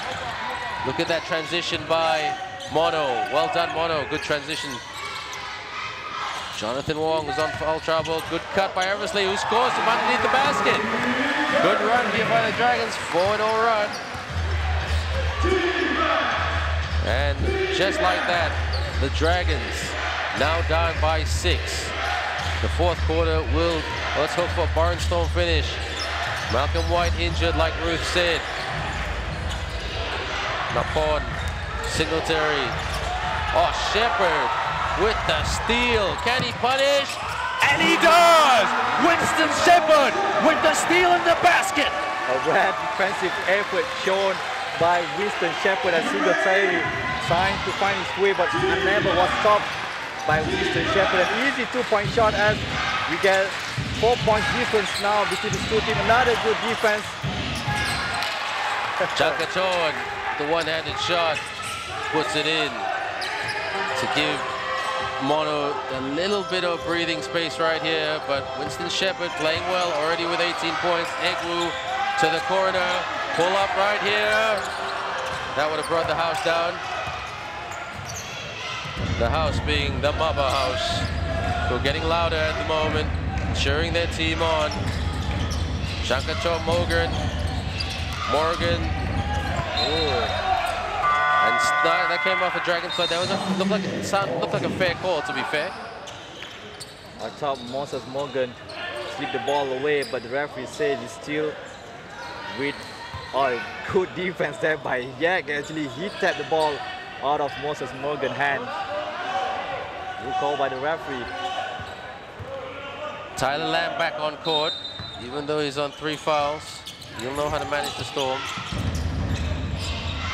Look at that transition by Mono. Well done, Mono. Good transition. Jonathan Wong is on foul trouble. Good cut by Eversley, who scores from underneath the basket. Good run here by the Dragons. 4-0 run. And just like that, the Dragons now down by 6. The fourth quarter will, let's hope for a barnstorm finish. Malcolm White injured, like Ruth said. Napon, Singletary. Oh, Shepherd with the steal. Can he punish? And he does! Winston Shepherd with the steal in the basket. A rare defensive effort shown by Winston Shepherd as Singletary trying to find his way, but unable was stopped by Winston Shepherd. An easy two-point shot as we get 4 points difference now between the two teams. Another good defense. Chankachon, the one-handed shot, puts it in to give Mono a little bit of breathing space right here, but Winston Shepherd playing well already with 18 points. Egwu to the corner, pull up right here. That would have brought the house down. The house being the Maba house, who are getting louder at the moment, cheering their team on. Shankachon Morgan. And that came off a Dragons play. That was looked like a fair call, to be fair. I thought Moses Morgan slipped the ball away, but the referee said he's still with good defense there by Yak. Actually, he tapped the ball out of Moses Morgan's hand. Good call by the referee. Tyler Lamb back on court, even though he's on 3 fouls. He'll know how to manage the storm.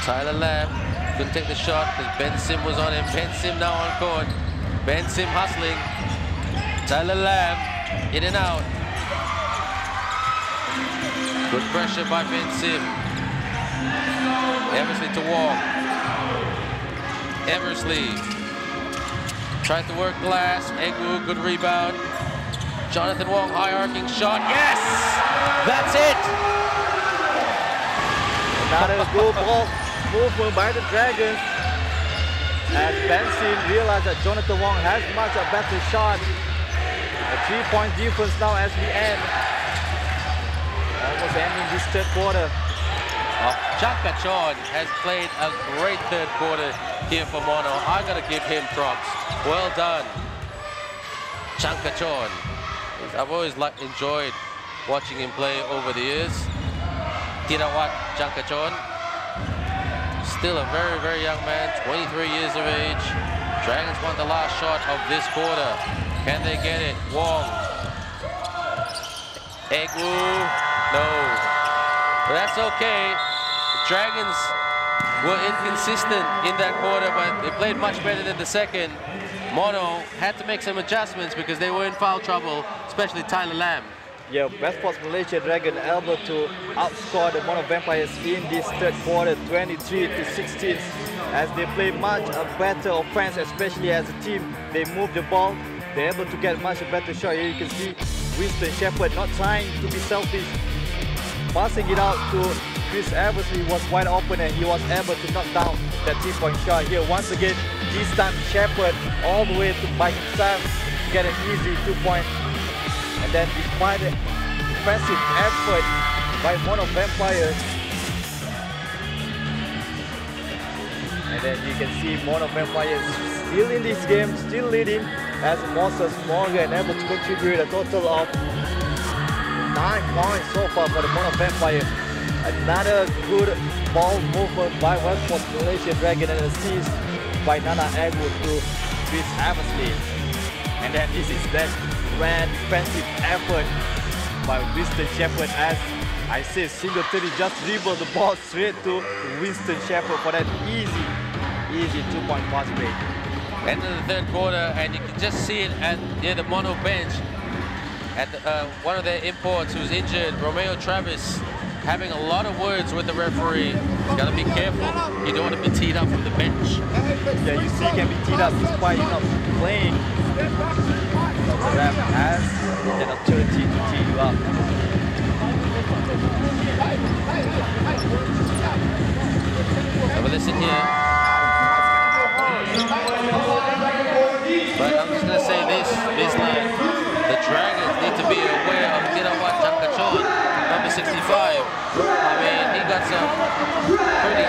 Tyler Lamb couldn't take the shot because Ben Sim was on him. Ben Sim now on court. Ben Sim hustling. Tyler Lamb in and out. Good pressure by Ben Sim. Eversley to walk. Eversley tried to work glass. Egwu, good rebound. Jonathan Wong, high arcing shot. Yes! That's it! Another good ball movement by the Dragons. As Ben Sim realized that Jonathan Wong has much a better shot. A 3-point difference now as we end. Almost ending this third quarter. Chankachon has played a great third quarter here for Mono. I gotta give him props. Well done, Chankachon. I've always enjoyed watching him play over the years. Tirawat Chankachon, still a very, very young man, 23 years of age. Dragons want the last shot of this quarter. Can they get it? Wong. Egwu, no. But that's okay. The Dragons were inconsistent in that quarter, but they played much better than the second. Mono had to make some adjustments because they were in foul trouble, especially Tyler Lamb. Yeah, Westports Malaysia Dragon able to outscore the Mono Vampires in this third quarter, 23-16, as they play much better offense, especially as a team. They move the ball, they're able to get much better shot. Here you can see Winston Shepherd not trying to be selfish, passing it out to Chris Eversley, was wide open and he was able to knock down that 3-point shot. Here once again, this time Shepherd all the way by himself to get an easy 2-point. And then despite the defensive effort by Mono Vampires, and then you can see Mono Vampires still in this game, still leading, as Moses Morgan able to contribute a total of 9 points so far for the Mono Vampires. Another good ball movement by Westports Malaysia Dragon and assist by Nana Egwu to Chris Eversley. And then this is that grand defensive effort by Winston Shepherd, as I say Singletary just dribbled the ball straight to Winston Shepherd for that easy 2-point fast break. End of the third quarter, and you can just see it near the Mono bench at one of their imports who's injured, Romeo Travis, having a lot of words with the referee. Gotta be careful. You don't want to be teed up from the bench. Yeah, you see he can be teed up despite not playing. But the ref has that authority to tee you up. Have a listen here. But I'm just going to say this line. The Dragons need to be aware of Kirawat Changkachon, number 65. I mean, he got some pretty,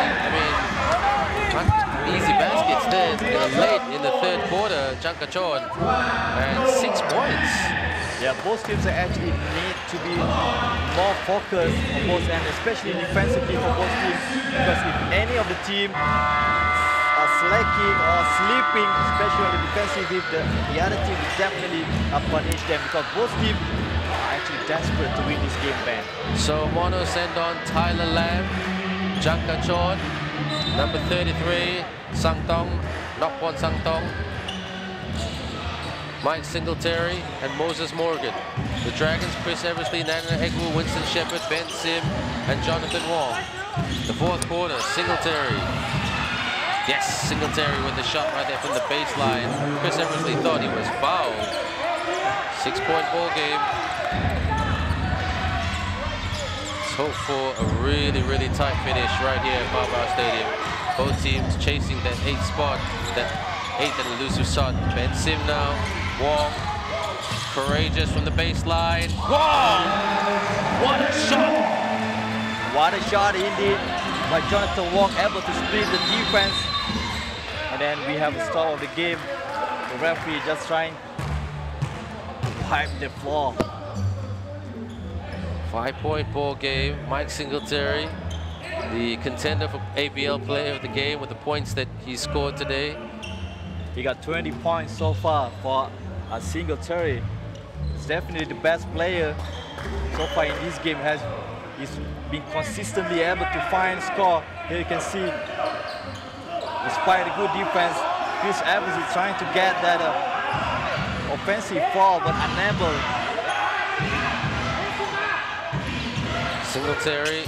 easy baskets there late in the third quarter, Changkachon, and 6 points. Yeah, both teams actually need to be more focused on both ends, especially defensively for both teams, because if any of the team are slacking or sleeping, especially on the defensive, the other team will definitely punish them, because both teams are actually desperate to win this game, Ben. So Mono send on Tyler Lam, Changkachon, number 33, Sangtong, Nopon Sangtong, Mike Singletary, and Moses Morgan. The Dragons, Chris Eversley, Nana Egwu, Winston Shepherd, Ben Sim, and Jonathan Wong. The fourth quarter, Singletary. Yes, Singletary with the shot right there from the baseline. Chris Eversley thought he was fouled. 6-point ball game. Let's hope for a really, really tight finish right here at Marborough Stadium. Both teams chasing that 8th spot, that 8th and elusive shot. Ben Sim now. Wong, courageous from the baseline. Wong! What a shot! What a shot indeed by Jonathan Wong, able to split the defense. And then we have the start of the game. The referee just trying to wipe the floor. 5-point ball game. Mike Singletary, the contender for ABL Player of the Game with the points that he scored today. He got 20 points so far for Singletary. He's definitely the best player so far in this game. He's been consistently able to find score. Here you can see, despite a good defense, Chris Evans is trying to get that offensive foul, but unable. Singletary,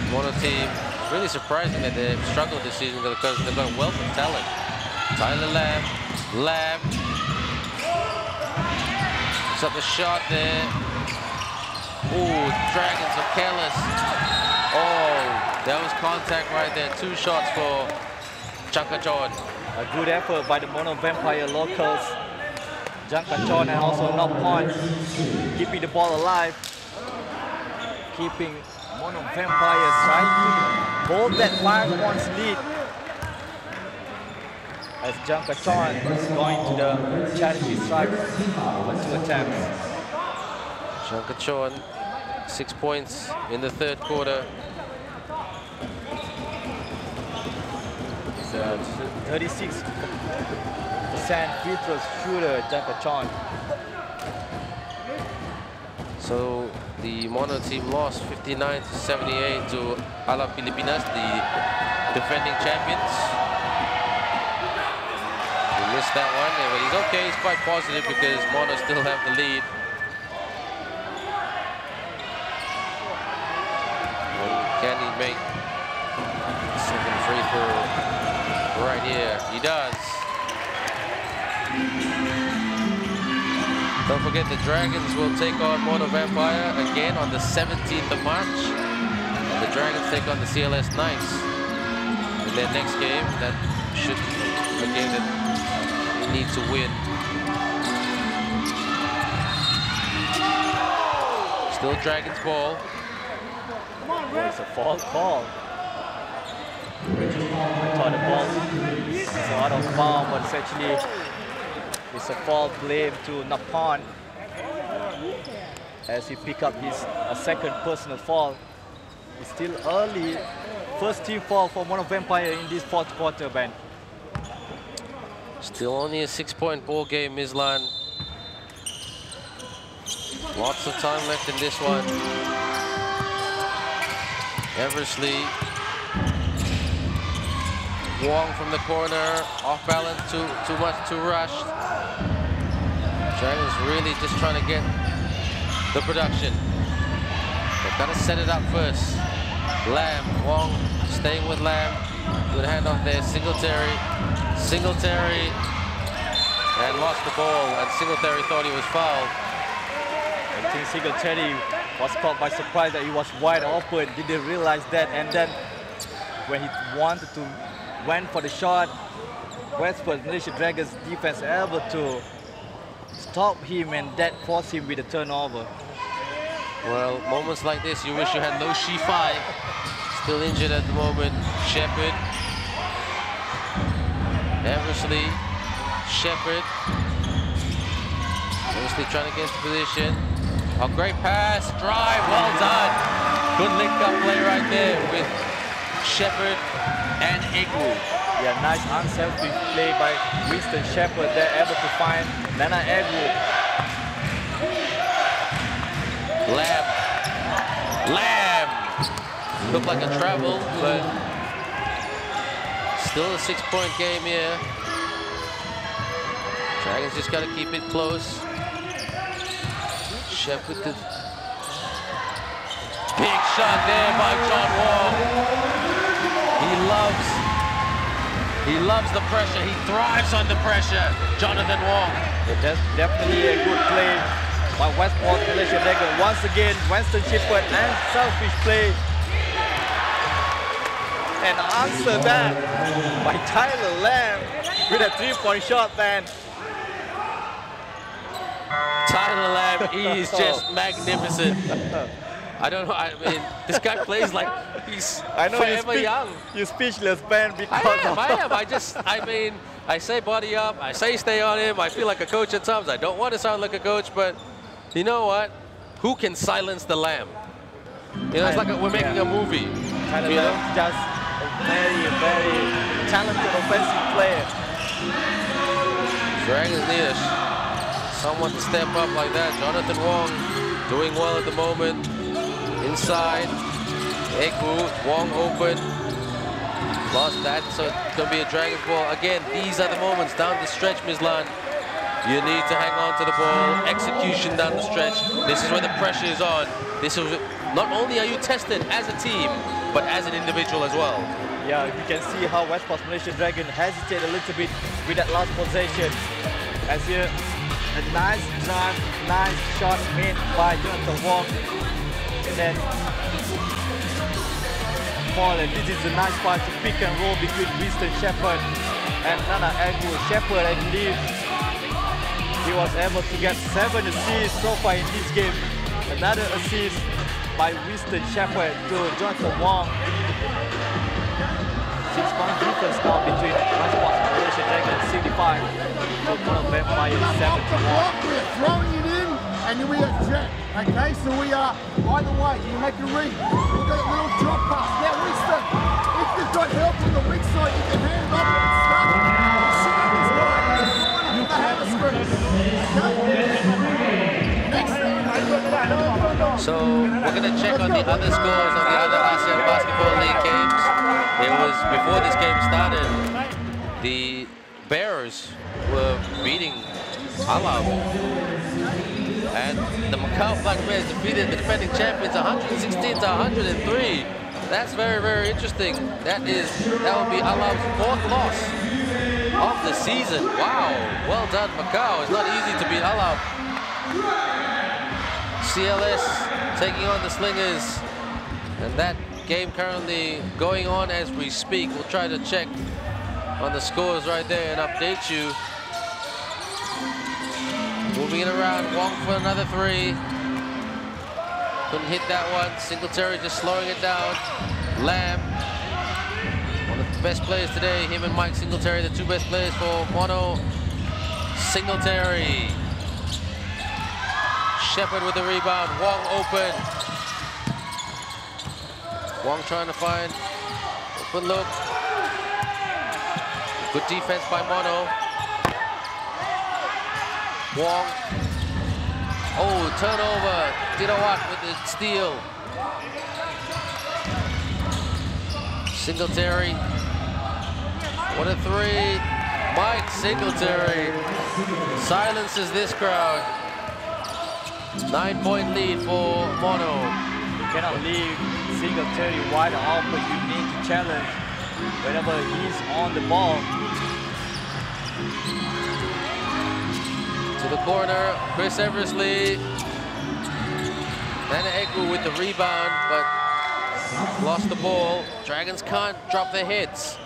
Mono team, really surprising that they've struggled this season because they've got a wealth of talent. Tyler Lamb, puts up the shot there. Ooh, Dragons are careless. Oh, that was contact right there. 2 shots for Changkachon. A good effort by the Mono Vampire locals. Changkachon and also Nopon keeping the ball alive. Keeping Mono Vampires trying to hold that 5 points lead. As Changkachon is going to the charity strike for 2 attempts. Changkachon, 6 points in the third quarter. He's a 36% free throw shooter, Changkachon. So the Mono team lost 59-78 to Alab Pilipinas, the defending champions. He missed that one, but he's okay. He's quite positive because Mono still have the lead. Can he make the second free throw right here? He does. Don't forget the Dragons will take on Mono Vampire again on the 17th of March. The Dragons take on the CLS Knights in their next game. That should be a game that they need to win. Still Dragons ball. Oh, it's a foul call. I thought the ball is out of bounds, but it's actually a foul blame to Nopon as he picked up his second personal foul. It's still early. First team foul for Mono Vampire in this fourth quarter, Ben. Still only a 6-point ball game, Mislan. Lots of time left in this one. Eversley. Wong from the corner, off balance, too much, too rushed. Dragons really just trying to get the production. They've got to set it up first. Lamb, Wong staying with Lamb. Good hand handoff there. Singletary, and lost the ball, and Singletary thought he was fouled. I think Singletary was caught by surprise that he was wide open, didn't realize that, and then when he wanted to went for the shot, Westports Malaysia Dragons defense able to stop him, and that forced him with a turnover. Well, moments like this, you wish you had no Shifai. Still injured at the moment. Shepherd. Eversley. Shepherd. Eversley trying to get into position. A great pass. Drive. Well done. Good link-up play right there with Shepherd and Egu. Yeah, nice unselfish play by Winston Shepherd. They're able to find Nana Egu. Lamb. Looked like a travel, but still a 6-point game here. Dragons just got to keep it close. Shepherd did. Big shot there by John Wong. He loves the pressure. He thrives under pressure. Jonathan Wong. But that's definitely a good play by Westports Malaysia Dragons. Once again, Winston Shepherd and selfish play. And answer that by Tyler Lamb with a 3-point shot, man. Tyler Lamb is just magnificent. I don't know, I mean, this guy plays like he's forever young. You're speechless, man, because I mean, I say body up, I say stay on him, I feel like a coach at times. I don't want to sound like a coach, but you know what? Who can silence the Lamb? You know, it's like we're making a movie. Tyler Lamb just a very, very talented offensive player. Dragons need someone to step up like that. Jonathan Wong doing well at the moment. Inside, Egu, Wong open. Lost that, so it's going to be a Dragons ball. Again, these are the moments down the stretch, Mislan. You need to hang on to the ball. Execution down the stretch. This is where the pressure is on. This is not only are you tested as a team, but as an individual as well. Yeah, you can see how Westports Malaysia Dragon hesitated a little bit with that last possession. As here, a nice drive, nice shot made by Jonathan Wong. And then Paul, and this is a nice pass to pick and roll between Winston Shepherd and Nana Egu. Shepherd, I believe, he was able to get 7 assists so far in this game. Another assist by Winston Shepherd to Jonathan Wong. 6-point difference now between Westports Malaysia Dragons 75 to Macau Black Bears 71. We're throwing it in, and then we got Jack. Okay, so we are either way. You make a read. We've got a little drop pass. Now Winston, if you've got help on the weak side, you can hand it up and start. You can have a screen. So we're going to check on the other scores of the other ASEAN Basketball League games. It was before this game started, the Bears were beating Alab. And the Macau Black Bears defeated the defending champions 116 to 103. That's very, very interesting. That will be Alab's 4th loss of the season. Wow, well done, Macau. It's not easy to beat Alab. CLS taking on the Slingers, and that game currently going on as we speak. We'll try to check on the scores right there and update you. Moving it around, Wong for another 3. Couldn't hit that one. Singletary just slowing it down. Lamb, one of the best players today. Him and Mike Singletary, the 2 best players for Mono. Singletary. Shepherd with the rebound. Wong open. Wong trying to find open look. Good defense by Mono. Wong. Oh, turnover. Tirawat with the steal. Singletary. What a 3. Mike Singletary silences this crowd. 9-point lead for Mono. You cannot leave Singletary wide open. You need to challenge whenever he's on the ball. To the corner, Chris Eversley. Nana Eku with the rebound, but lost the ball. Dragons can't drop their heads.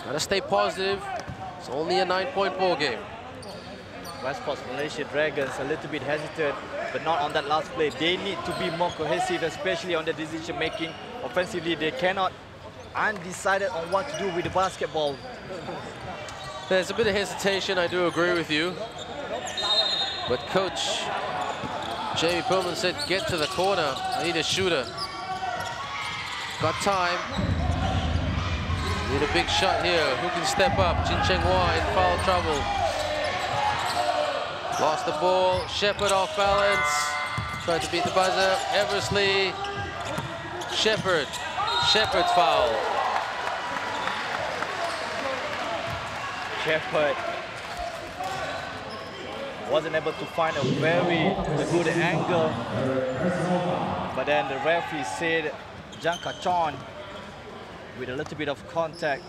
Gotta stay positive. It's only a 9-point ball game. Westports Malaysia Dragons a little bit hesitant, but not on that last play. They need to be more cohesive, especially on the decision making. Offensively, they cannot undecided on what to do with the basketball. There's a bit of hesitation, I do agree with you. But Coach Jamie Pillman said, get to the corner. I need a shooter. Got time. Need a big shot here. Who can step up? Chin Cheng Hua in foul trouble. Lost the ball. Shepherd off balance. Tried to beat the buzzer. Eversley. Shepherd. Shepherd's foul. Shepherd wasn't able to find a very good angle, but then the referee said Jankachon with a little bit of contact.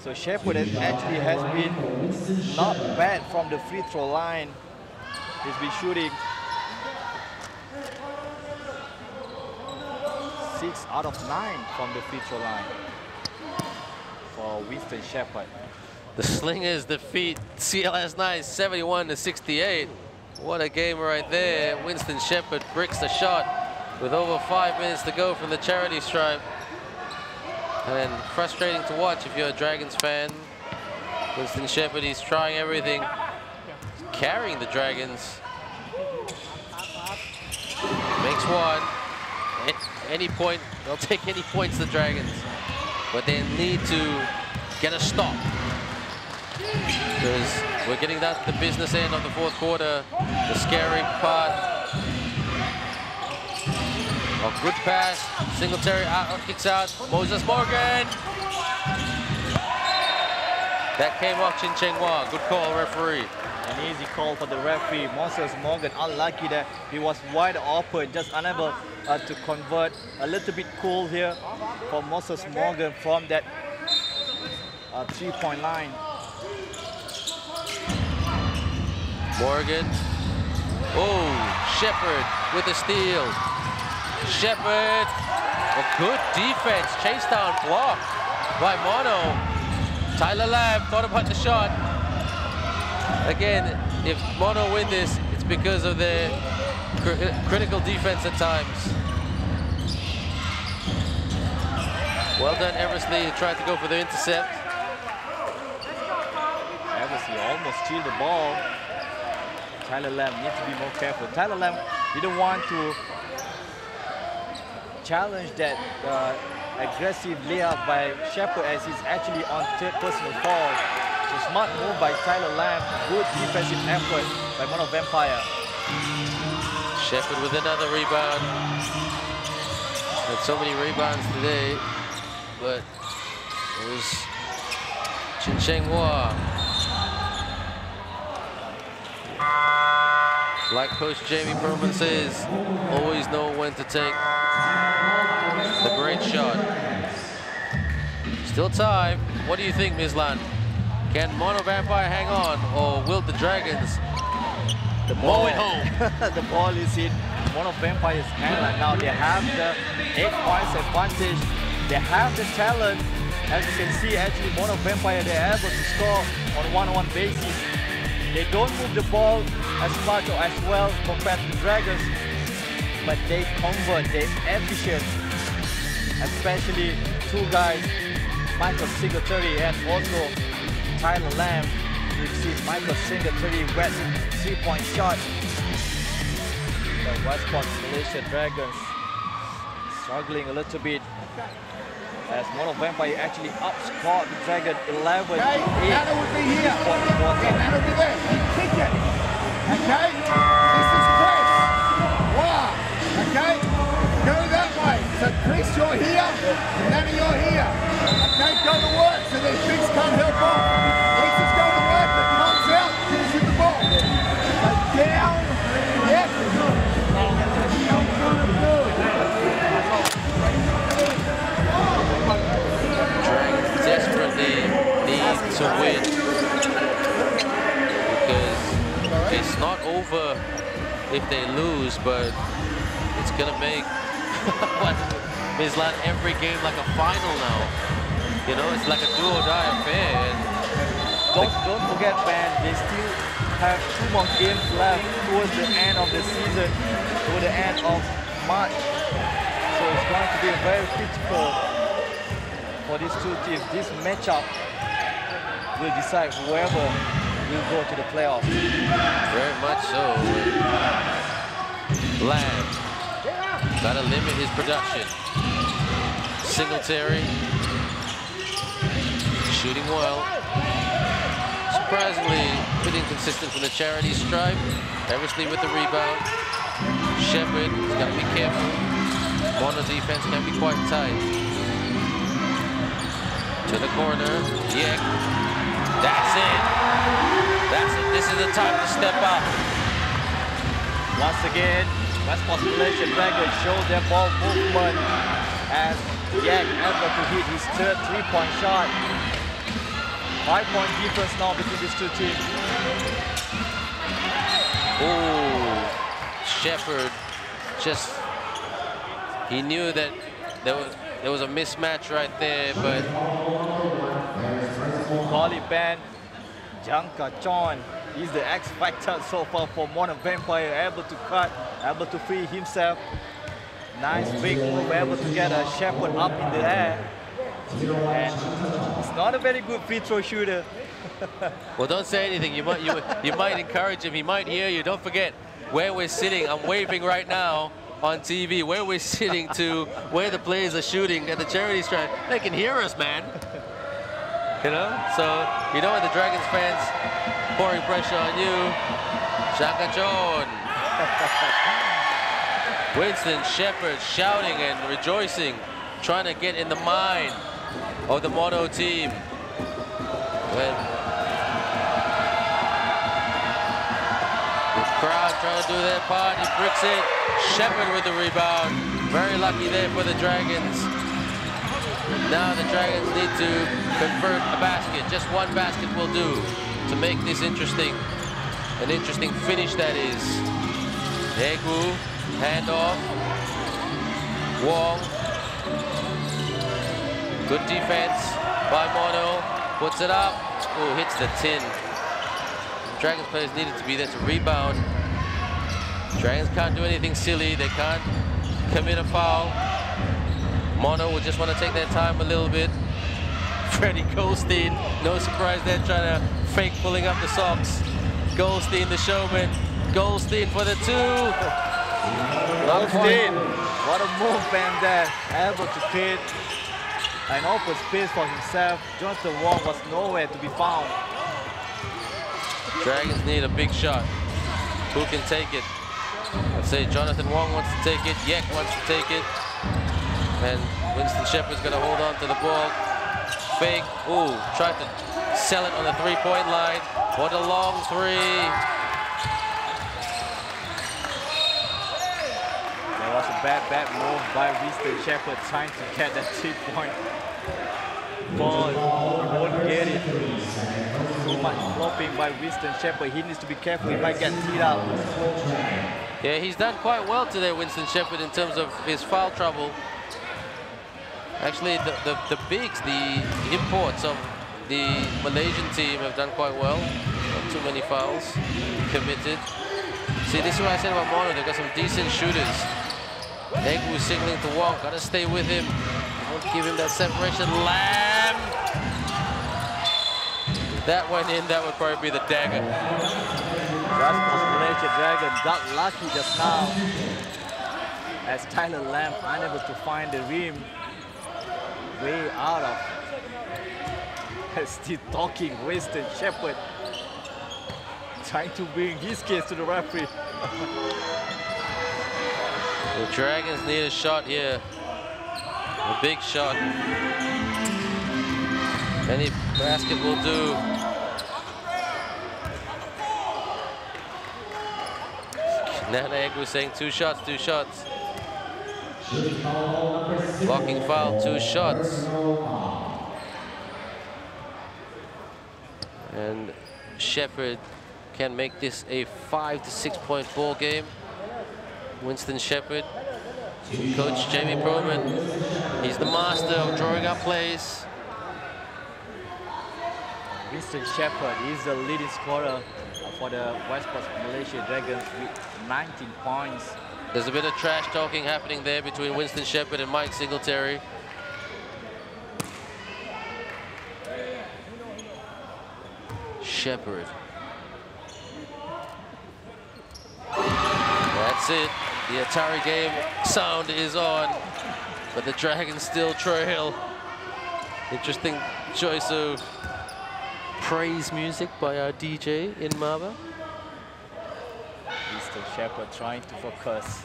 So Shepherd actually has been not bad from the free throw line. He's been shooting 6 out of 9 from the free throw line for Winston Shepherd. The Slingers defeat CLS Knights 71-68. What a game right there. Winston Shepherd bricks the shot with over 5 minutes to go from the charity stripe. And frustrating to watch if you're a Dragons fan. Winston Shepherd, he's trying everything. He's carrying the Dragons. Makes one. At any point, they'll take any points, the Dragons. But they need to get a stop. Because we're getting down to the business end of the fourth quarter. The scary part. A good pass. Singletary kicks out. Moses Morgan. That came off Chin Cheng Hua. Good call, referee. An easy call for the referee. Moses Morgan, unlucky that he was wide open, just unable to convert. A little bit cool here for Moses Morgan from that 3-point line. Morgan. Oh, Shepherd with the steal. Shepherd. A good defense. Chase down block by Mono. Tyler Lamb thought about the shot. Again, if Mono win this, it's because of their critical defense at times. Well done, Eversley, who tried to go for the intercept. Eversley almost steal the ball. Tyler Lamb needs to be more careful. Tyler Lamb didn't want to challenge that aggressive layup by Shepherd as he's actually on third personal foul. So smart move by Tyler Lamb. Good defensive effort by Mono Vampire. Shepherd with another rebound. Had so many rebounds today, but it was Chin Cheng Hua. Like Coach Jamie Perlman says, always know when to take the great shot. Still time. What do you think, Ms. Lan? Can Mono Vampire hang on, or will the Dragons blow it home? The ball is in Mono Vampire's hand right now. They have the 8 points advantage. They have the talent. As you can see, actually, Mono Vampire, they're able to score on one-on-one basis. They don't move the ball as much or as well compared to the Dragons, but they convert, they're efficient. Especially 2 guys, Michael Singletary and also Tyler Lamb. You see Michael Singletary wet 3-point shot. The Westports Malaysia Dragons struggling a little bit as Mono Vampire actually outscored the Dragon 11-8. Nana would be here. Nana would be there. Kick it. Okay? This is Chris. Wow. Okay? Go that way. So Chris, you're here. Nana, you're here. Okay, go to work so their bigs can't help off. Chris is going to work, but comes out, finishes the ball. So down. Yep. over if they lose, but it's gonna make Mislan every game like a final now. You know, it's like a do or die affair. And don't forget, man, they still have 2 more games left towards the end of the season, toward the end of March. So it's going to be very critical for these two teams. This matchup will decide whoever will go to the playoffs. Very much so. Lamb gotta limit his production. Singletary shooting well. Surprisingly, pretty inconsistent from the charity stripe. Eversley with the rebound. Shepherd has got to be careful. Mono defense can be quite tight. To the corner. Yek. That's it. That's it. This is the time to step up. Once again, Westports Malaysia Dragons show their ball movement as Yek able to hit his third 3-point shot. 5-point difference now between these two teams. Oh, Shepherd just, he knew that there was a mismatch right there, but Pilipinas, Jangka Chon is the X factor so far for Mono Vampire, able to cut, able to free himself. Nice big move, able to get a Shepherd up in the air. And it's not a very good free throw shooter. Well, don't say anything. You might encourage him. He might hear you. Don't forget where we're sitting. I'm waving right now on TV where we're sitting to where the players are shooting at the charity stripe. They can hear us, man. You know? So, you know what, the Dragons fans pouring pressure on you. Shaka John. Winston Shepherd shouting and rejoicing, trying to get in the mind of the Mono team. When the crowd trying to do their part, he bricks it. Shepherd with the rebound. Very lucky there for the Dragons. Now the Dragons need to convert a basket. Just one basket will do to make this interesting. An interesting finish, that is. Egu, handoff. Wong. Good defense by Mono. Puts it up. Oh, hits the tin. Dragons players needed to be there to rebound. Dragons can't do anything silly. They can't commit a foul. Mono will just want to take their time a little bit. Freddie Goldstein, no surprise there, trying to fake pulling up the socks. Goldstein, the showman. Goldstein for the 2. Goldstein, what a move, man, there. Able to create an open space for himself. Jonathan Wong was nowhere to be found. Dragons need a big shot. Who can take it? I'd say Jonathan Wong wants to take it. Yek wants to take it. And Winston Shepherd's going to hold on to the ball. Fake. Ooh, tried to sell it on the 3-point line. What a long 3. There was a bad move by Winston Shepherd trying to get that 3-point ball. He won't get it. So much flopping by Winston Shepherd. He needs to be careful. He might get teed up. Yeah, he's done quite well today, Winston Shepherd, in terms of his foul trouble. Actually, the bigs, the imports of the Malaysian team have done quite well. Not too many fouls committed. See, this is what I said about Mono. They've got some decent shooters. Egu signaling to Wong. Got to stay with him. Won't give him that separation. Lamb. If that went in, that would probably be the dagger. Westports Malaysia Dragon got lucky just now as Tyler Lamb unable to find the rim. Way out of. Still talking, Winston Shepherd trying to bring his case to the referee. The Dragons need a shot here. A big shot. Any basket will do. Nana Egu saying 2 shots, 2 shots. Blocking foul, 2 shots. And Shepherd can make this a 5 to 6 point ball game. Winston Shepherd, Coach Jamie Perlman, he's the master of drawing up plays. Winston Shepherd is the leading scorer for the Westports Malaysia Dragons with 19 points. There's a bit of trash talking happening there between Winston Shepherd and Mike Singletary. Shepherd. That's it. The Atari game sound is on, but the Dragons still trail. Interesting choice of praise music by our DJ in Maba. Winston Shepherd trying to focus,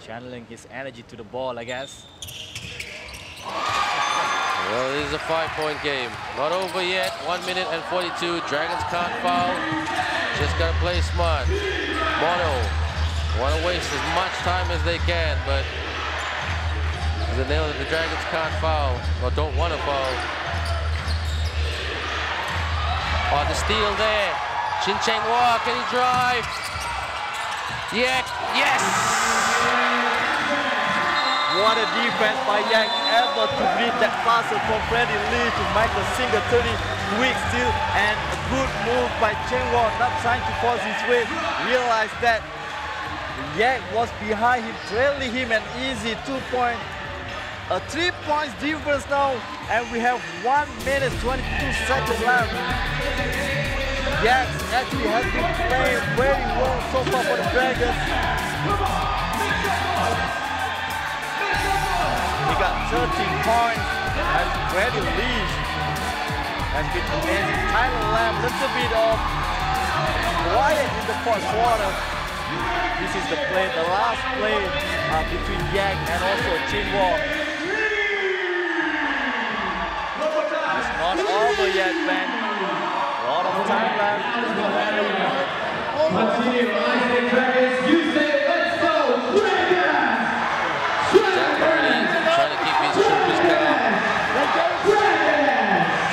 channeling his energy to the ball, I guess. Well, this is a 5-point game. Not over yet. 1 minute and 42. Dragons can't foul. Just gotta play smart. Mono want to waste as much time as they can, but they know that the Dragons can't foul or don't want to foul. Oh, the steal there. Chin Cheng Hua, can he drive? Yeah, yes! What a defense by Yang, able to read that passer from Freddie Lee to Michael Singletary. Quick steal and a good move by Cheng Hua, not trying to force his way. Realized that Yang was behind him, trailing him an easy 2 point. A 3 points difference now, and we have 1 minute 22 seconds left. Yang actually has been playing very well so far for the Dragons. He got 13 points, and Freddie Lee has been amazing. Tyler Lamb, little bit of quiet in the fourth quarter. This is the play, the last play between Yang and also Chinwo. It's not over yet, man. A lot of time left. Trying to keep his troopers calm.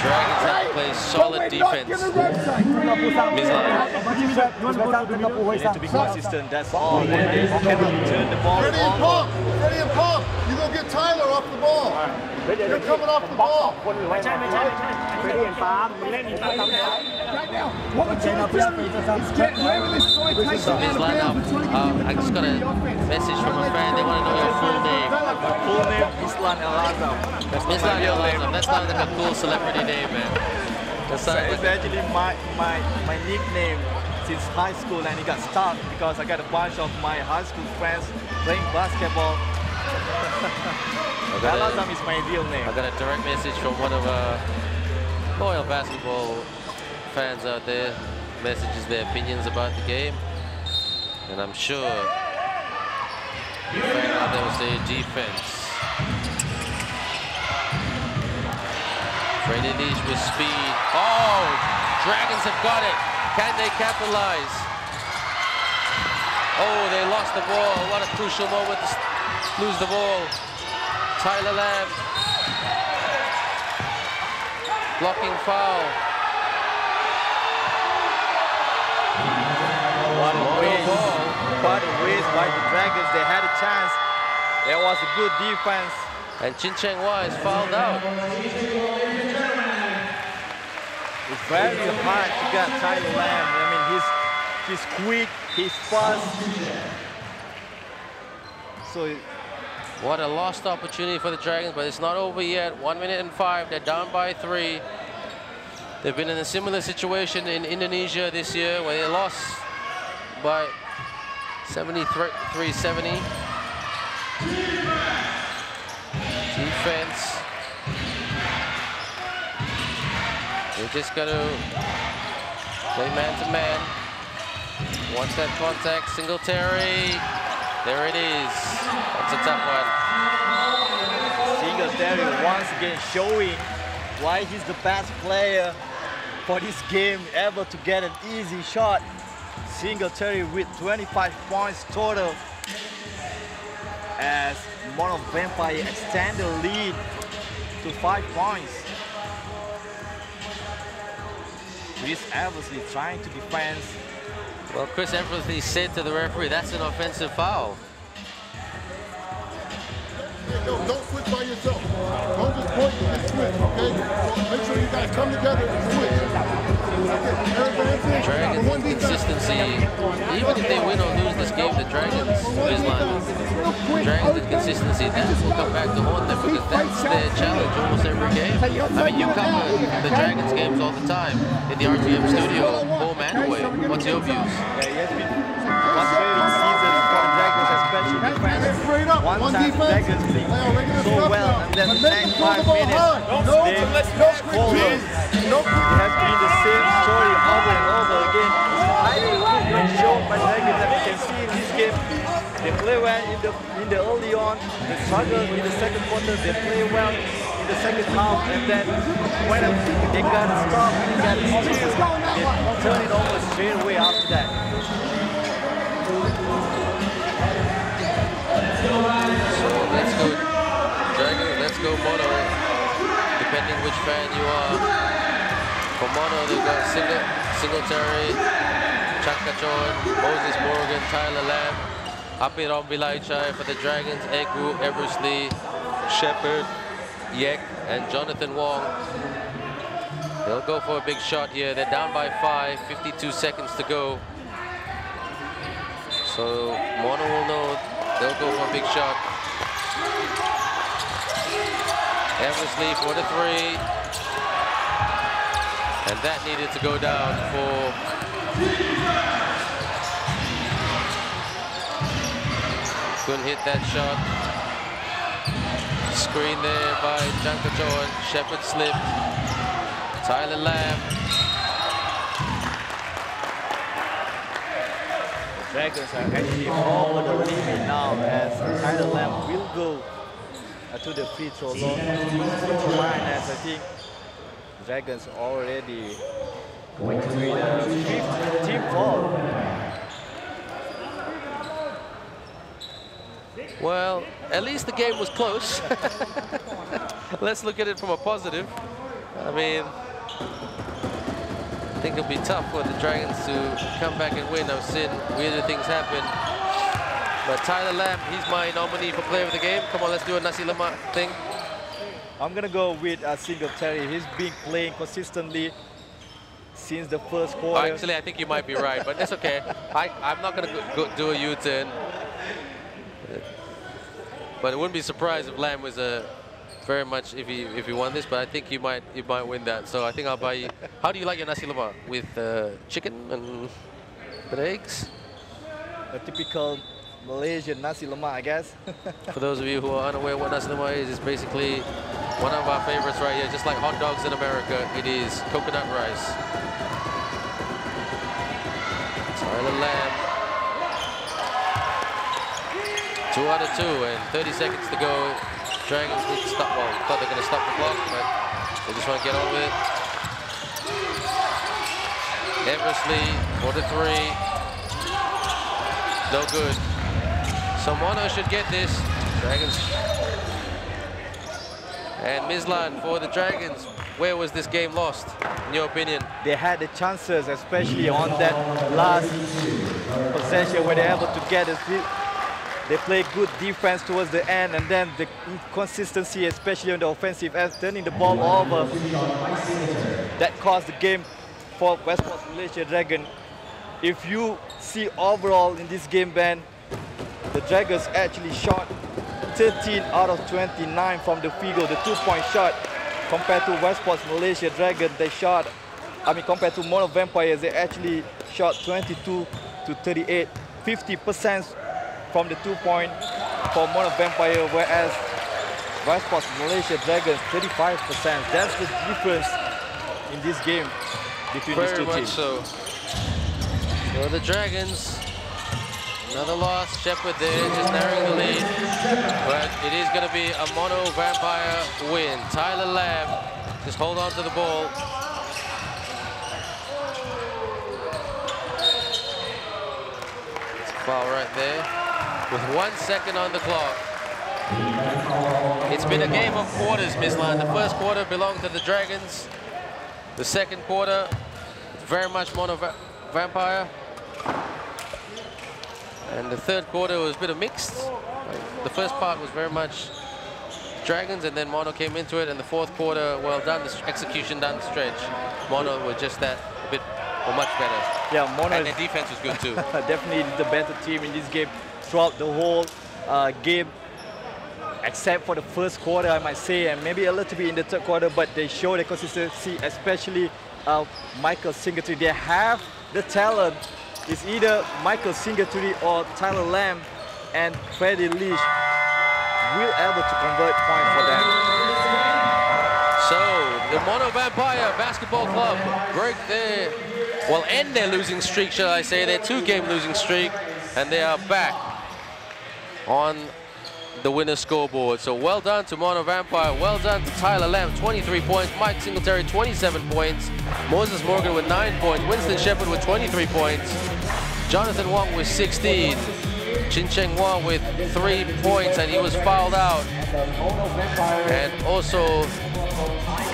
Dragons have to play solid defense. They need to be consistent, that's all. They cannot turn the ball over. Ready and pump. You go get Tyler off the ball. You're coming off the ball. I just got a message from a fan. They want to know your full name. Full name, Islan El-Azam. That's not my real name. That sounds like a cool celebrity name, man. It's actually my nickname since high school, and it got stuck because I got a bunch of my high school friends playing basketball. El-Azam is my real name. I got a direct message from one of our loyal basketball fans out there. Messages their opinions about the game, and I'm sure the fan out there will say defense. Freddie Leach with speed. Oh, Dragons have got it. Can they capitalize? Oh, they lost the ball. What a crucial moment to lose the ball. Tyler Lamb. Blocking foul. What a waste by the Dragons. They had a chance. There was a good defense. And Chin Cheng Hua is fouled out. It's very hard to get Tyler Lamb. I mean, he's quick, he's fast. So what a lost opportunity for the Dragons, but it's not over yet. 1 minute and 5. They're down by 3. They've been in a similar situation in Indonesia this year where they lost by 73-70. Defense. They just got to play man-to-man. Watch that contact, Singletary. There it is. That's a tough one. Singletary once again showing why he's the best player for this game, able to get an easy shot. Singletary with 25 points total as Mono Vampire extend the lead to 5 points. Chris Eversley trying to defend. Well, Chris Eversley said to the referee, that's an offensive foul. Don't switch by yourself. Don't just point and switch, okay? So make sure you guys come together and switch. Dragons' consistency, even if they win or lose this game, the Dragons' consistency, that will come back to haunt them because that's their challenge almost every game. I mean, you cover the Dragons games all the time in the RTM studio, home and away. What's your views? One training season for the Dragons, especially defense. One time Dragons playing so well, and then the next 5 minutes, they fall. It has been the same story over and over again. Highly improvement shown by Dragons, as you can see in this game. They play well in the early on, they struggle in the second quarter, they play well in the second half, and then when they got to stop, they got to steal, they turn it over straight away after that. So let's go Dragons, let's go Mono, depending which fan you are. For Mono, they've got Singletary, Chakachon, Moses Morgan, Tyler Lamb, Apiram Bilaichai. For the Dragons, Egu, Eversley, Shepard, Yek, and Jonathan Wong. They'll go for a big shot here. They're down by 5, 52 seconds to go. So Mono will know they'll go for a big shot. Eversley for the 3. And that needed to go down for couldn't hit that shot. Screen there by Jankachon. Shepard slipped. Tyler Lamb. Dragons are actually over the limit now as Tyler Lamb will go to the free throw line, as I think Dragons already going to be the 5th team foul. Well, at least the game was close. Let's look at it from a positive. I mean, I think it'll be tough for the Dragons to come back and win. I've seen weirder things happen. But Tyler Lamb, he's my nominee for player of the game. Come on, let's do a Nasi Lemak thing. I'm going to go with Singletary. He's been playing consistently since the first quarter. Actually, I think you might be right, but that's okay. I'm not going to do a U-turn. But I wouldn't be surprised if Lamb was very much if he won this. But I think you might win that. So I think I'll buy you. How do you like your nasi lemak? With chicken and eggs? A typical Malaysian nasi lemak, I guess. For those of you who are unaware what nasi lemak is, it's basically one of our favorites right here. Just like hot dogs in America, it is coconut rice. Tyler Lamb. 2 out of 2 and 30 seconds to go. Dragons need to stop. Well, thought they're going to stop the clock, but they just want to get on with it. Eversley for the 3. No good. So Mono should get this. Dragons. And Mislan for the Dragons. Where was this game lost, in your opinion? They had the chances, especially on that last possession where they're able to get it. They play good defense towards the end, and then the inconsistency, especially on the offensive end, turning the ball over, that caused the game for Westports Malaysia Dragon. If you see overall in this game, Ben, the Dragons actually shot 13 out of 29 from the field goal, the 2-point shot, compared to Westports Malaysia Dragon. They shot, compared to Mono Vampires, they actually shot 22 to 38, 50% from the 2-point for Mono Vampire, whereas Westports Malaysia Dragons 35%. That's the difference in this game between these two teams. Very much so. So the Dragons, another loss. Shepard there, just narrowing the lead. But it is going to be a Mono Vampire win. Tyler Lamb, just hold on to the ball. It's a foul right there. With 1 second on the clock. It's been a game of quarters, Mislan. The first quarter belonged to the Dragons. The second quarter very much Mono Vampire. And the third quarter was a bit of mixed. The first part was very much Dragons, and then Mono came into it. And the fourth quarter, well done, the execution down the stretch. Mono were just that a bit or much better. Yeah, Mono. And their defense was good too. Definitely the better team in this game throughout the whole game, except for the first quarter, I might say, and maybe a little bit in the third quarter. But they show the consistency, especially Michael Singletary. They have the talent. It's either Michael Singletary or Tyler Lamb, and Freddie Leach will able to convert points for them. So the Mono Vampire Basketball Club break their, well, end their losing streak, shall I say, their 2-game losing streak, and they are back on the winner's scoreboard. So well done to Mono Vampire, well done to Tyler Lamb, 23 points, Mike Singletary, 27 points, Moses Morgan with 9 points, Winston Shepard with 23 points, Jonathan Wong with 16, Chin Cheng Wong with 3 points, and he was fouled out. And also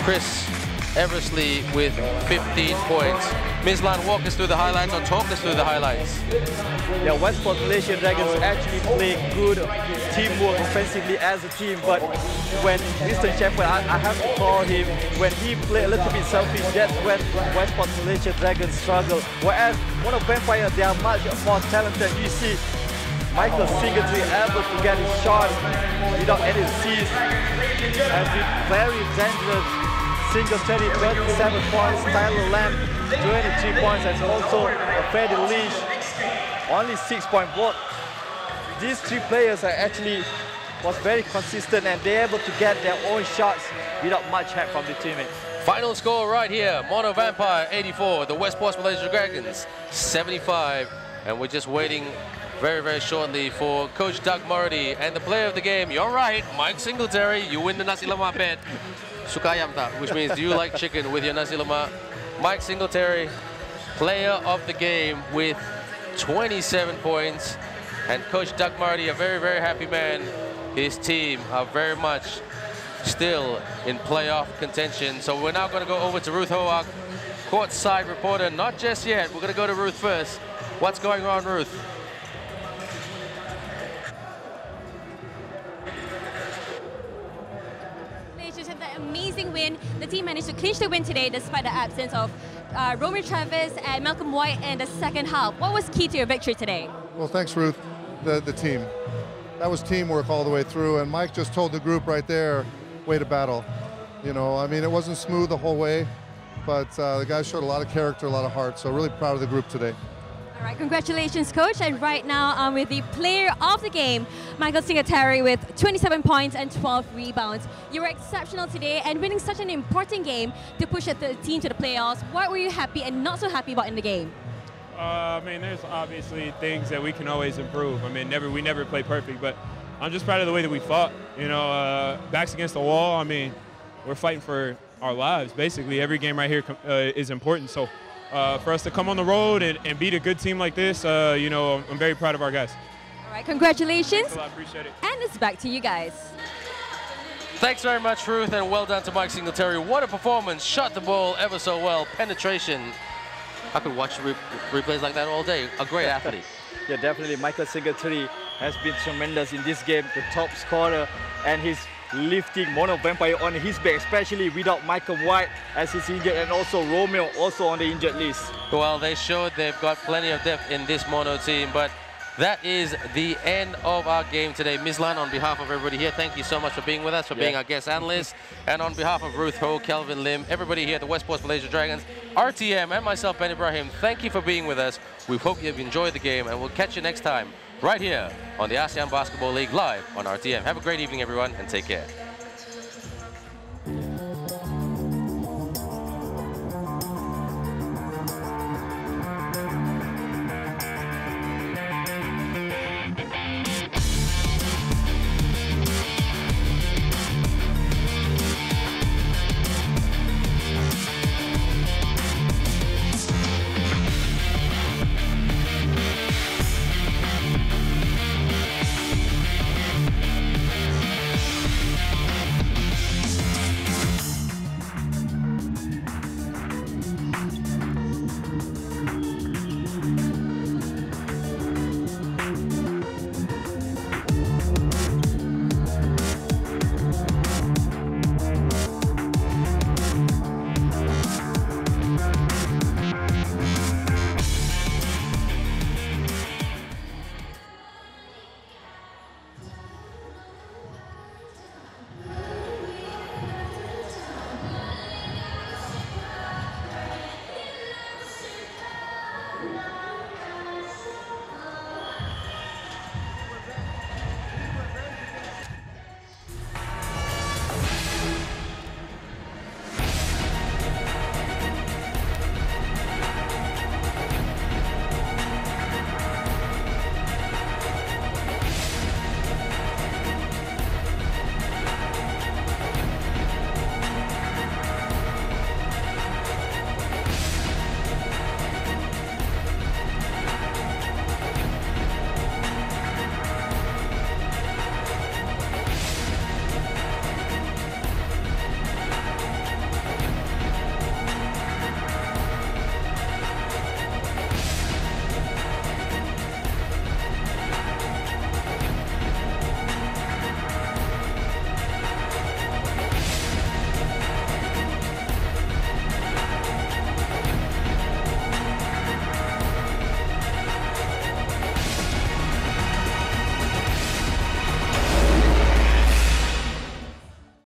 Chris Eversley with 15 points. Ms. Lan, walk us through the highlights, or talk us through the highlights. Yeah, Westports Malaysian Dragons actually play good teamwork offensively as a team, but when Mr. Shepard, I have to call him, when he played a little bit selfish, that's when Westports Malaysian Dragons struggle. Whereas Mono Vampire, they are much more talented. You see Michael Singletary able to get his shot without any cease, has been very dangerous. Singletary 27 points, Tyler Lamb 23 points, and also Freddie Leach only 6 points. Both these 3 players are actually was very consistent, and they're able to get their own shots without much help from the teammates. Final score right here, Mono Vampire 84, the Westports Malaysia Dragons 75, and we're just waiting very, very shortly for Coach Doug Murray and the player of the game. You're right, Mike Singletary, you win the nasi lemak bet. Sukayam tak, which means do you like chicken with your nasi lemak? Mike Singletary, player of the game with 27 points. And Coach Doug Murray, a very, very happy man. His team are very much still in playoff contention. So we're now going to go over to Ruth Hoak, courtside reporter. Not just yet, we're going to go to Ruth first. What's going on, Ruth? Amazing win. The team managed to clinch the win today despite the absence of Roman Travis and Malcolm White in the second half. What was key to your victory today? Well, thanks, Ruth, the team. That was teamwork all the way through, and Mike just told the group right there, way to battle. You know, I mean, it wasn't smooth the whole way, but the guys showed a lot of character, a lot of heart, so really proud of the group today. All right, congratulations, Coach. And right now, I'm with the player of the game, Michael Singletary, with 27 points and 12 rebounds. You were exceptional today and winning such an important game to push the team to the playoffs. What were you happy and not so happy about in the game? I mean, there's obviously things that we can always improve. I mean, we never play perfect, but I'm just proud of the way that we fought. You know, backs against the wall. I mean, we're fighting for our lives, basically. Every game right here is important. So for us to come on the road and beat a good team like this, you know, I'm very proud of our guys. All right, congratulations. Thanks a lot, appreciate it. And it's back to you guys. Thanks very much, Ruth, and well done to Mike Singletary. What a performance. Shot the ball ever so well. Penetration. I could watch replays like that all day. A great athlete. Yeah, definitely. Michael Singletary has been tremendous in this game, the top scorer, and he's lifting Mono Vampire on his back, especially without Michael White as he's injured, and also Romeo also on the injured list. Well, they showed they've got plenty of depth in this Mono team, but that is the end of our game today. Ms. Lan, on behalf of everybody here, thank you so much for being with us, for being our guest analyst. And on behalf of Ruth Ho, Kelvin Lim, everybody here at the Westports Malaysia Dragons, RTM, and myself, Ben Ibrahim, thank you for being with us. We hope you've enjoyed the game, and we'll catch you next time right here on the ASEAN Basketball League live on RTM. Have a great evening, everyone, and take care.